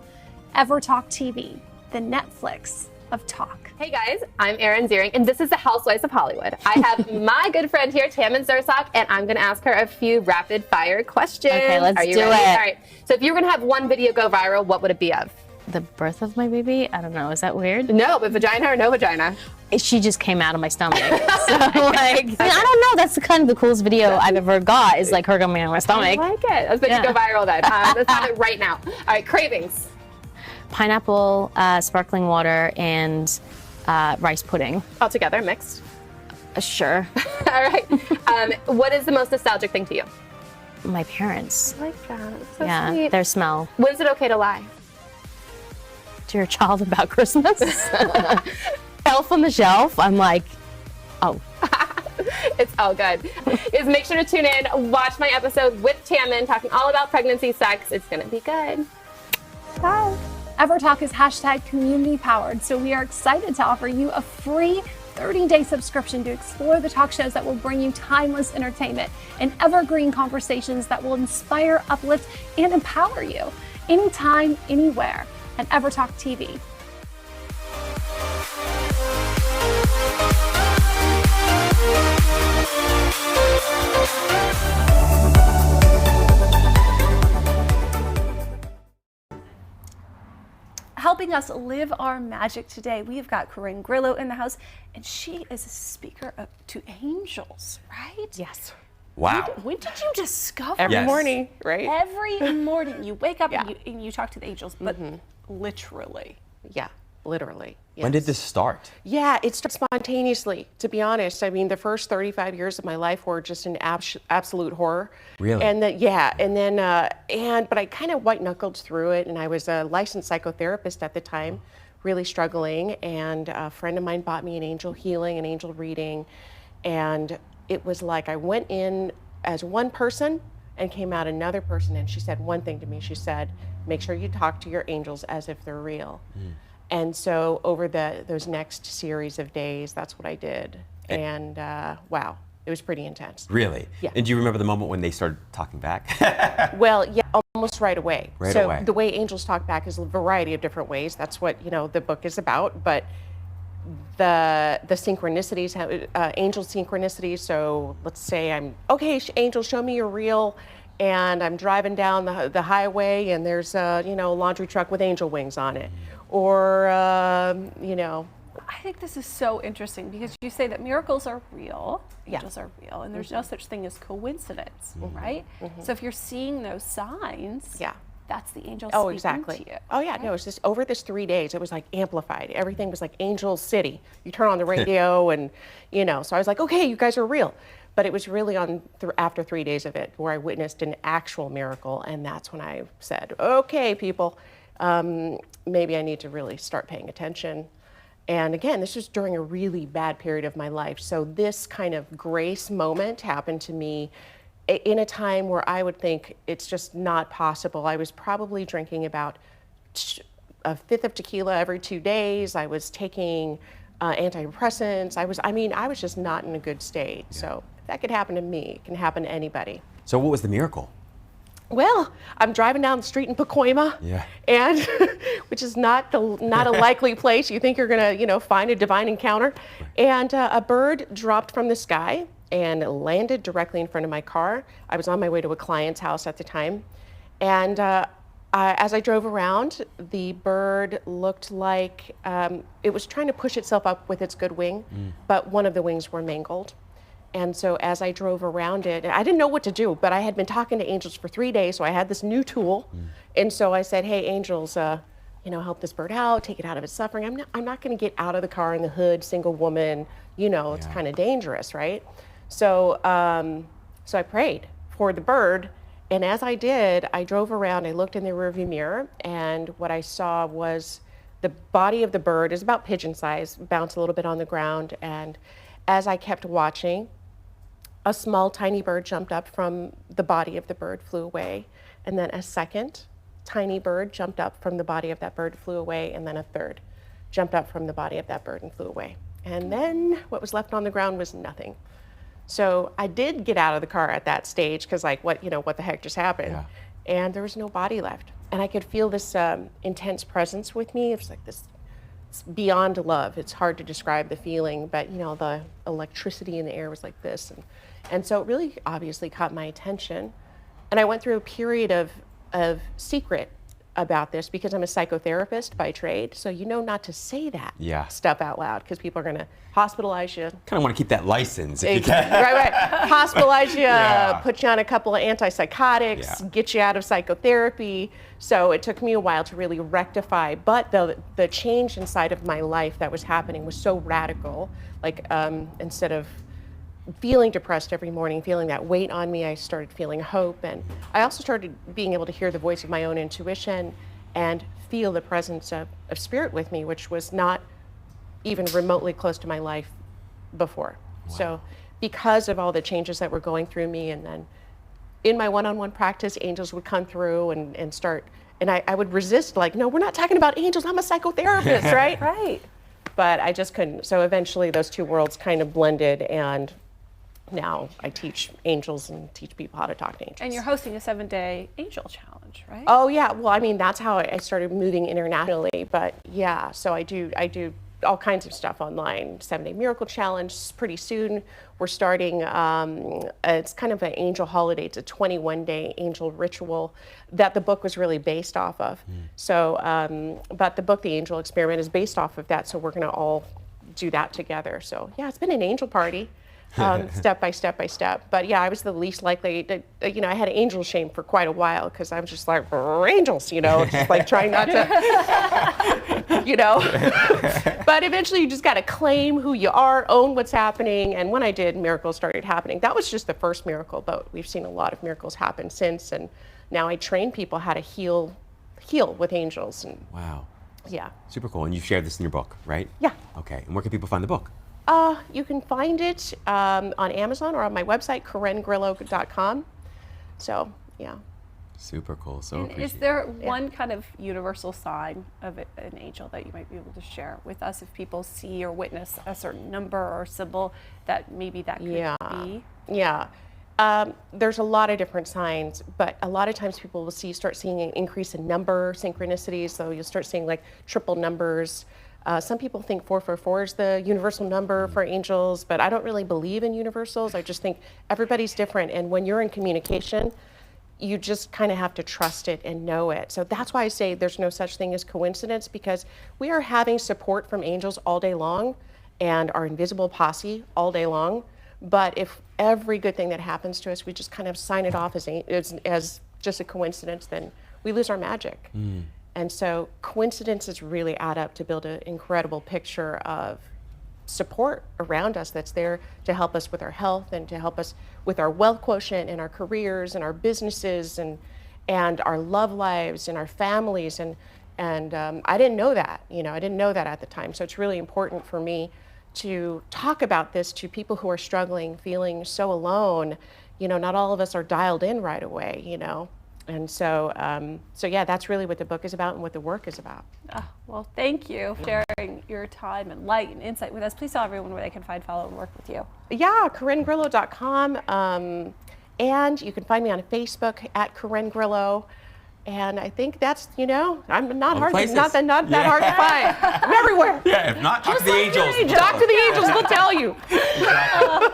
EverTalk TV, the Netflix of talk. Hey guys, I'm Erin Ziering, and this is the Housewives of Hollywood. I have my good friend here, Tammin Zersak, and I'm going to ask her a few rapid fire questions. Okay, let's Are you do ready? it. All right. So if you were going to have one video go viral, what would it be of? The birth of my baby? I don't know. Is that weird? No, but vagina or no vagina? She just came out of my stomach. So I don't know. That's kind of the coolest video I've ever got is her coming out of my stomach. I like it. Let's make it go viral then. Let's have it right now. All right, cravings. Pineapple, sparkling water, and rice pudding. All together, mixed. Sure. All right. What is the most nostalgic thing to you? My parents. I like that. That's so Yeah, sweet. their smell. When is it okay to lie? To your child about Christmas? Elf on the shelf. I'm like, oh. It's all good. Is make sure to tune in, watch my episode with Tammin talking all about pregnancy, sex. It's gonna be good. Bye. EverTalk is hashtag community powered, so we are excited to offer you a free 30-day subscription to explore the talk shows that will bring you timeless entertainment and evergreen conversations that will inspire, uplift, and empower you anytime, anywhere at EverTalk TV. Helping us live our magic today, we've got Corinne Grillo in the house, and she is a speaker to angels, right? Yes. Wow. When did you discover? Every morning, right? Every morning you wake up and you talk to the angels, but literally. Yeah, literally. When did this start? Yeah, it started spontaneously, to be honest. I mean, the first 35 years of my life were just an absolute horror. Really? And then, but I kind of white knuckled through it, and I was a licensed psychotherapist at the time, really struggling. And a friend of mine bought me an angel healing, an angel reading, and it was like I went in as one person and came out another person. And she said one thing to me. She said, "Make sure you talk to your angels as if they're real." And so over those next series of days, that's what I did. And wow, it was pretty intense. Really? Yeah. And do you remember the moment when they started talking back? Well, yeah, almost right away. Right away. The way angels talk back is a variety of different ways. That's what, the book is about. But the synchronicities, angel synchronicities. So let's say angel, show me you're real. And I'm driving down the highway and there's a laundry truck with angel wings on it. Or, I think this is so interesting because you say that miracles are real, angels are real, and there's no such thing as coincidence, right? So if you're seeing those signs, that's the angel speaking exactly. to you. Oh yeah, no, it was just over this 3 days, it was like amplified. Everything was like Angel City. You turn on the radio and, so I was like, okay, you guys are real. But it was really after 3 days of it where I witnessed an actual miracle, and that's when I said, okay, people, maybe I need to really start paying attention. And again, this was during a really bad period of my life. So this kind of grace moment happened to me in a time where I would think it's just not possible. I was probably drinking about a fifth of tequila every 2 days. I was taking antidepressants. I was just not in a good state. So if that could happen to me, it can happen to anybody. So what was the miracle? Well, I'm driving down the street in Pacoima, and which is not a likely place. You think you're gonna, find a divine encounter, and a bird dropped from the sky and landed directly in front of my car. I was on my way to a client's house at the time, and as I drove around, the bird looked like it was trying to push itself up with its good wing, but one of the wings were mangled. And so as I drove around it, I didn't know what to do, but I had been talking to angels for 3 days, so I had this new tool. And so I said, hey, angels, help this bird out, take it out of its suffering. I'm not going to get out of the car in the hood, single woman, it's kind of dangerous, right? So, so I prayed for the bird. And as I did, I drove around, I looked in the rearview mirror, and what I saw was the body of the bird is about pigeon size, bounced a little bit on the ground. And as I kept watching, a small, tiny bird jumped up from the body of the bird, flew away. And then a second tiny bird jumped up from the body of that bird, flew away. And then a third jumped up from the body of that bird and flew away. And then what was left on the ground was nothing. So I did get out of the car at that stage because what the heck just happened? Yeah. And there was no body left. And I could feel this intense presence with me. It was like this beyond love. It's hard to describe the feeling, but the electricity in the air was like this. And so it really obviously caught my attention. And I went through a period of secret about this because I'm a psychotherapist by trade. So not to say that stuff out loud because people are going to hospitalize you. Kind of want to keep that license if you can. Right. Hospitalize you, put you on a couple of antipsychotics, get you out of psychotherapy. So it took me a while to really rectify. But the change inside of my life that was happening was so radical. Like instead of feeling depressed every morning, feeling that weight on me, I started feeling hope. And I also started being able to hear the voice of my own intuition and feel the presence of spirit with me, which was not even remotely close to my life before. Wow. So because of all the changes that were going through me, and then in my one-on-one practice, angels would come through and start, and I would resist, like, no, we're not talking about angels, I'm a psychotherapist, right? Right. But I just couldn't. So eventually those two worlds kind of blended, and now I teach angels and teach people how to talk to angels. And you're hosting a 7-day angel challenge, right? Oh yeah, well, I mean, that's how I started moving internationally, but yeah, so I do all kinds of stuff online. 7-Day Miracle Challenge pretty soon. We're starting, it's kind of an angel holiday. It's a 21-day angel ritual that the book was really based off of. So, but the book, The Angel Experiment, is based off of that, so we're gonna all do that together. So yeah, it's been an angel party. Step by step by step. But yeah, I was the least likely to, I had angel shame for quite a while because I was just like, angels, just like trying not to, But eventually you just got to claim who you are, own what's happening. And when I did, miracles started happening. That was just the first miracle, but we've seen a lot of miracles happen since. And now I train people how to heal with angels. And wow. Yeah. Super cool. And you've shared this in your book, right? Yeah. Okay. And where can people find the book? You can find it on Amazon or on my website, KarenGrillo.com. So, yeah. Super cool. So And is there one kind of universal sign of an angel that you might be able to share with us if people see or witness a certain number or symbol that maybe that could be? Yeah. There's a lot of different signs, but a lot of times people will start seeing an increase in number synchronicities. So you'll start seeing like triple numbers. Some people think 444 is the universal number for angels, but I don't really believe in universals. I just think everybody's different. And when you're in communication, you just kind of have to trust it and know it. So that's why I say there's no such thing as coincidence, because we are having support from angels all day long and our invisible posse all day long. But if every good thing that happens to us, we just kind of sign it off as just a coincidence, then we lose our magic. And so coincidences really add up to build an incredible picture of support around us that's there to help us with our health and to help us with our wealth quotient and our careers and our businesses and our love lives and our families. And I didn't know that, I didn't know that at the time. So it's really important for me to talk about this to people who are struggling, feeling so alone. Not all of us are dialed in right away, And so, yeah, that's really what the book is about and what the work is about. Well, thank you for sharing your time and light and insight with us. Please tell everyone where they can find, follow, and work with you. Yeah, KarenGrillo.com. And you can find me on Facebook at Karen Grillo. And I think that's, I'm not hard to, not that hard to find. I'm everywhere. Yeah, if not, talk to the angels. Talk to the angels, they'll tell you.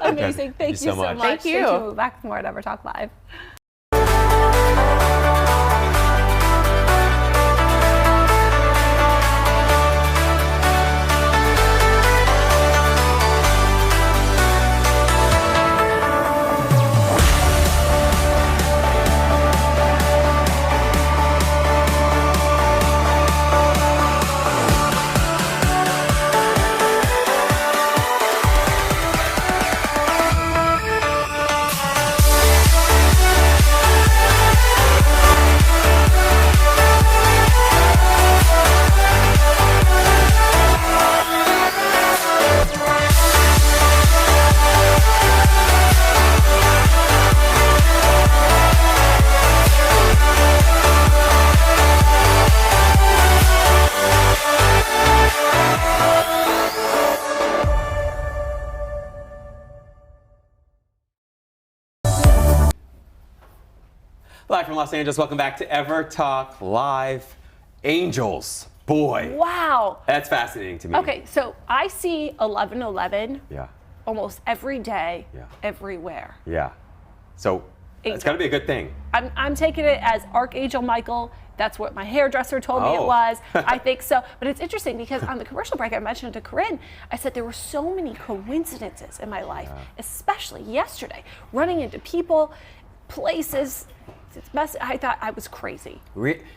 Amazing. Thank you so much. Thank you. We'll be back with more at EverTalk Live. Live from Los Angeles, welcome back to EverTalk Live. Angels, boy. Wow. That's fascinating to me. Okay, so I see 1111 Yeah, almost every day, Yeah. everywhere. yeah. So it's got to be a good thing. I'm taking it as Archangel Michael. That's what my hairdresser told me it Oh. was. I think so. But it's interesting because on the commercial break, I mentioned to Corinne, I said there were so many coincidences in my life, especially yesterday, running into people, places. I thought I was crazy.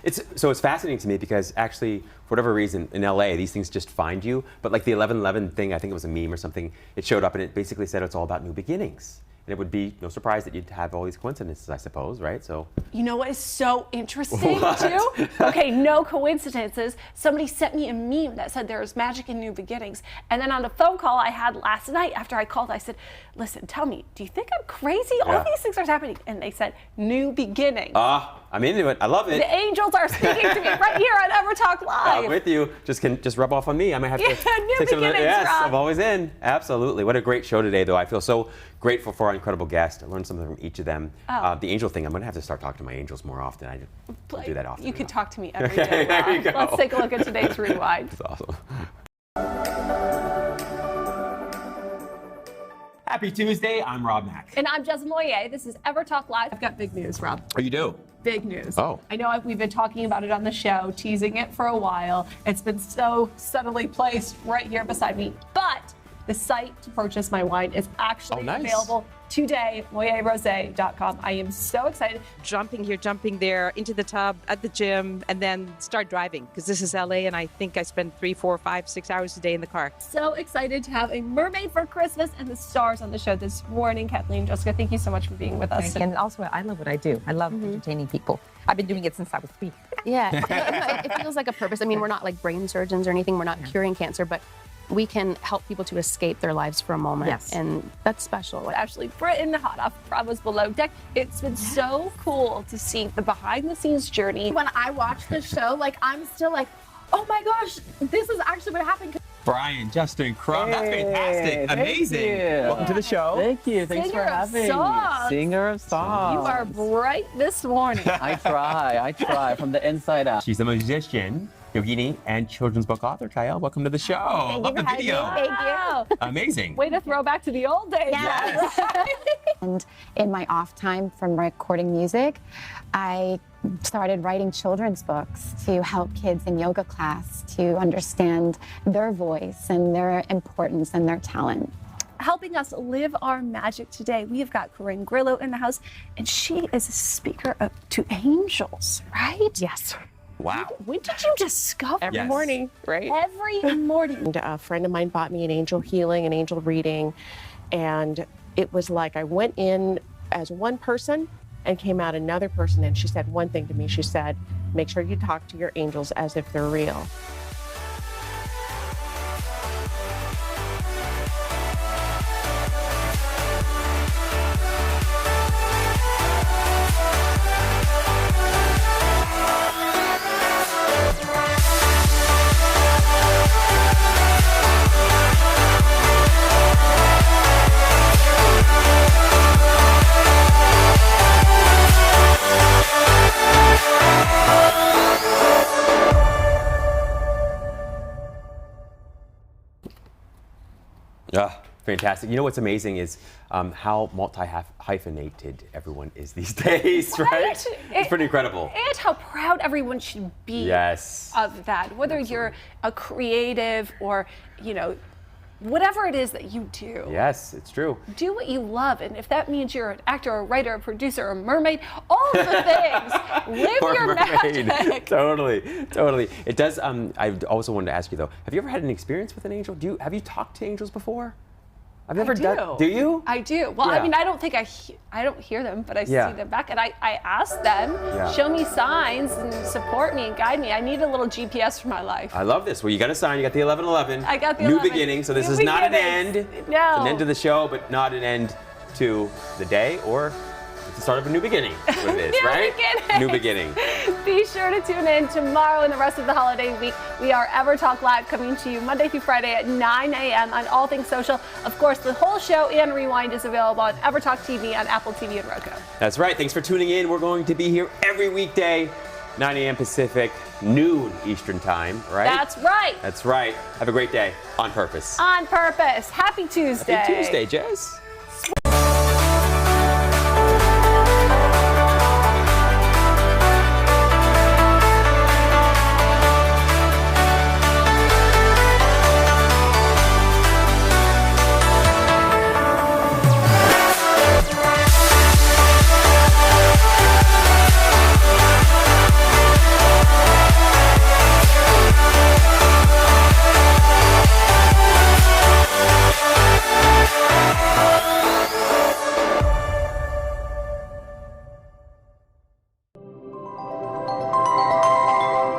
It's fascinating to me because actually, for whatever reason, in LA, these things just find you. But like the 1111 thing, I think it was a meme or something, it showed up and it basically said it's all about new beginnings. And it would be no surprise that you'd have all these coincidences, I suppose, right? So. You know what is so interesting What? too? Okay, no coincidences. Somebody sent me a meme that said there's magic in new beginnings. And then on a phone call I had last night after I called, I said, listen, tell me, do you think I'm crazy? Yeah. All these things are happening. And they said, new beginnings. I'm into it. I love it. The angels are speaking to me right here on EverTalk Live. I'm with you. Just rub off on me. I might have to new take some of the. beginnings, Yes, Rob. I'm always in. Absolutely. What a great show today, though. I feel so grateful for our incredible guests. I learned something from each of them. Oh. The angel thing, I'm going to have to start talking to my angels more often. I don't do that often. You can talk to me every Okay, day. there you Rob. go. Let's take a look at today's Rewind. That's awesome. Happy Tuesday. I'm Rob Mack. And I'm Jess Moyer. This is EverTalk Live. I've got big news, Rob. Oh, you do? Big news. Oh. I know we've been talking about it on the show, teasing it for a while. It's been so subtly placed right here beside me. But the site to purchase my wine is actually available today, moyerrose.com. I am so excited. Jumping here, jumping there, into the tub, at the gym, and then start driving, because this is LA, and I think I spend 3, 4, 5, 6 hours a day in the car. So excited to have a mermaid for Christmas and the stars on the show this morning. Kathleen, Jessica, thank you so much for being with us. And also, I love what I do. I love entertaining people. I've been doing it since I was 3. Yeah, it feels like a purpose. I mean, we're not like brain surgeons or anything. We're not curing cancer, but we can help people to escape their lives for a moment. Yes. And that's special. Ashley Britton, hot off Bravo's Below Deck. It's been so cool to see the behind the scenes journey. When I watch the show, like I'm still like, oh my gosh, this is actually what happened. Brian, Justin, Crumb, that's fantastic. thank Amazing. you. Welcome to the show. Thank you. Thanks Singer for of having songs. me. Singer of songs. You are bright this morning. I try from the inside out. She's a musician, yogini, and children's book author. Kyle, welcome to the show. Thank Love you the for having video. me. Thank you. Amazing. Way to throw back to the old days. Yes. And in my off time from recording music, I started writing children's books to help kids in yoga class to understand their voice and their importance and their talent. Helping us live our magic today, we have got Corinne Grillo in the house, and she is a speaker to angels, right? Yes. Wow. When did you discover? Every morning, right? Every morning. And a friend of mine bought me an angel healing, an angel reading, and it was like I went in as one person and came out another person, and she said one thing to me. She said, make sure you talk to your angels as if they're real. Fantastic. You know what's amazing is how multi-hyphenated everyone is these days, right? It's pretty incredible. And how proud everyone should be of that. Whether you're a creative or, you know, whatever it is that you do. Yes, it's true. Do what you love. And if that means you're an actor, a writer, a producer, a mermaid, all of the things, live Or your mermaid. magic. Totally. It does. I also wanted to ask you though, have you ever had an experience with an angel? Have you talked to angels before? I've never done. Do you? I do. Well, Yeah. I mean, I don't think I don't hear them, but I Yeah. see them back, and I ask them, Yeah. show me signs and support me and guide me. I need a little GPS for my life. I love this. Well, you got a sign. You got the 1111. I got the New 11. beginning. So this New is not an beginnings. end. No. It's an end to the show, but not an end to the day or the start of a new beginning. That's what it is, New right? beginning. New beginning. Be sure to tune in tomorrow and the rest of the holiday week. We are EverTalk Live, coming to you Monday through Friday at 9 a.m. on All Things Social. Of course, the whole show and Rewind is available on EverTalk TV on Apple TV and Roku. That's right. Thanks for tuning in. We're going to be here every weekday, 9 a.m. Pacific, noon Eastern time, right? That's right. That's right. Have a great day on purpose. On purpose. Happy Tuesday. Happy Tuesday, Jess.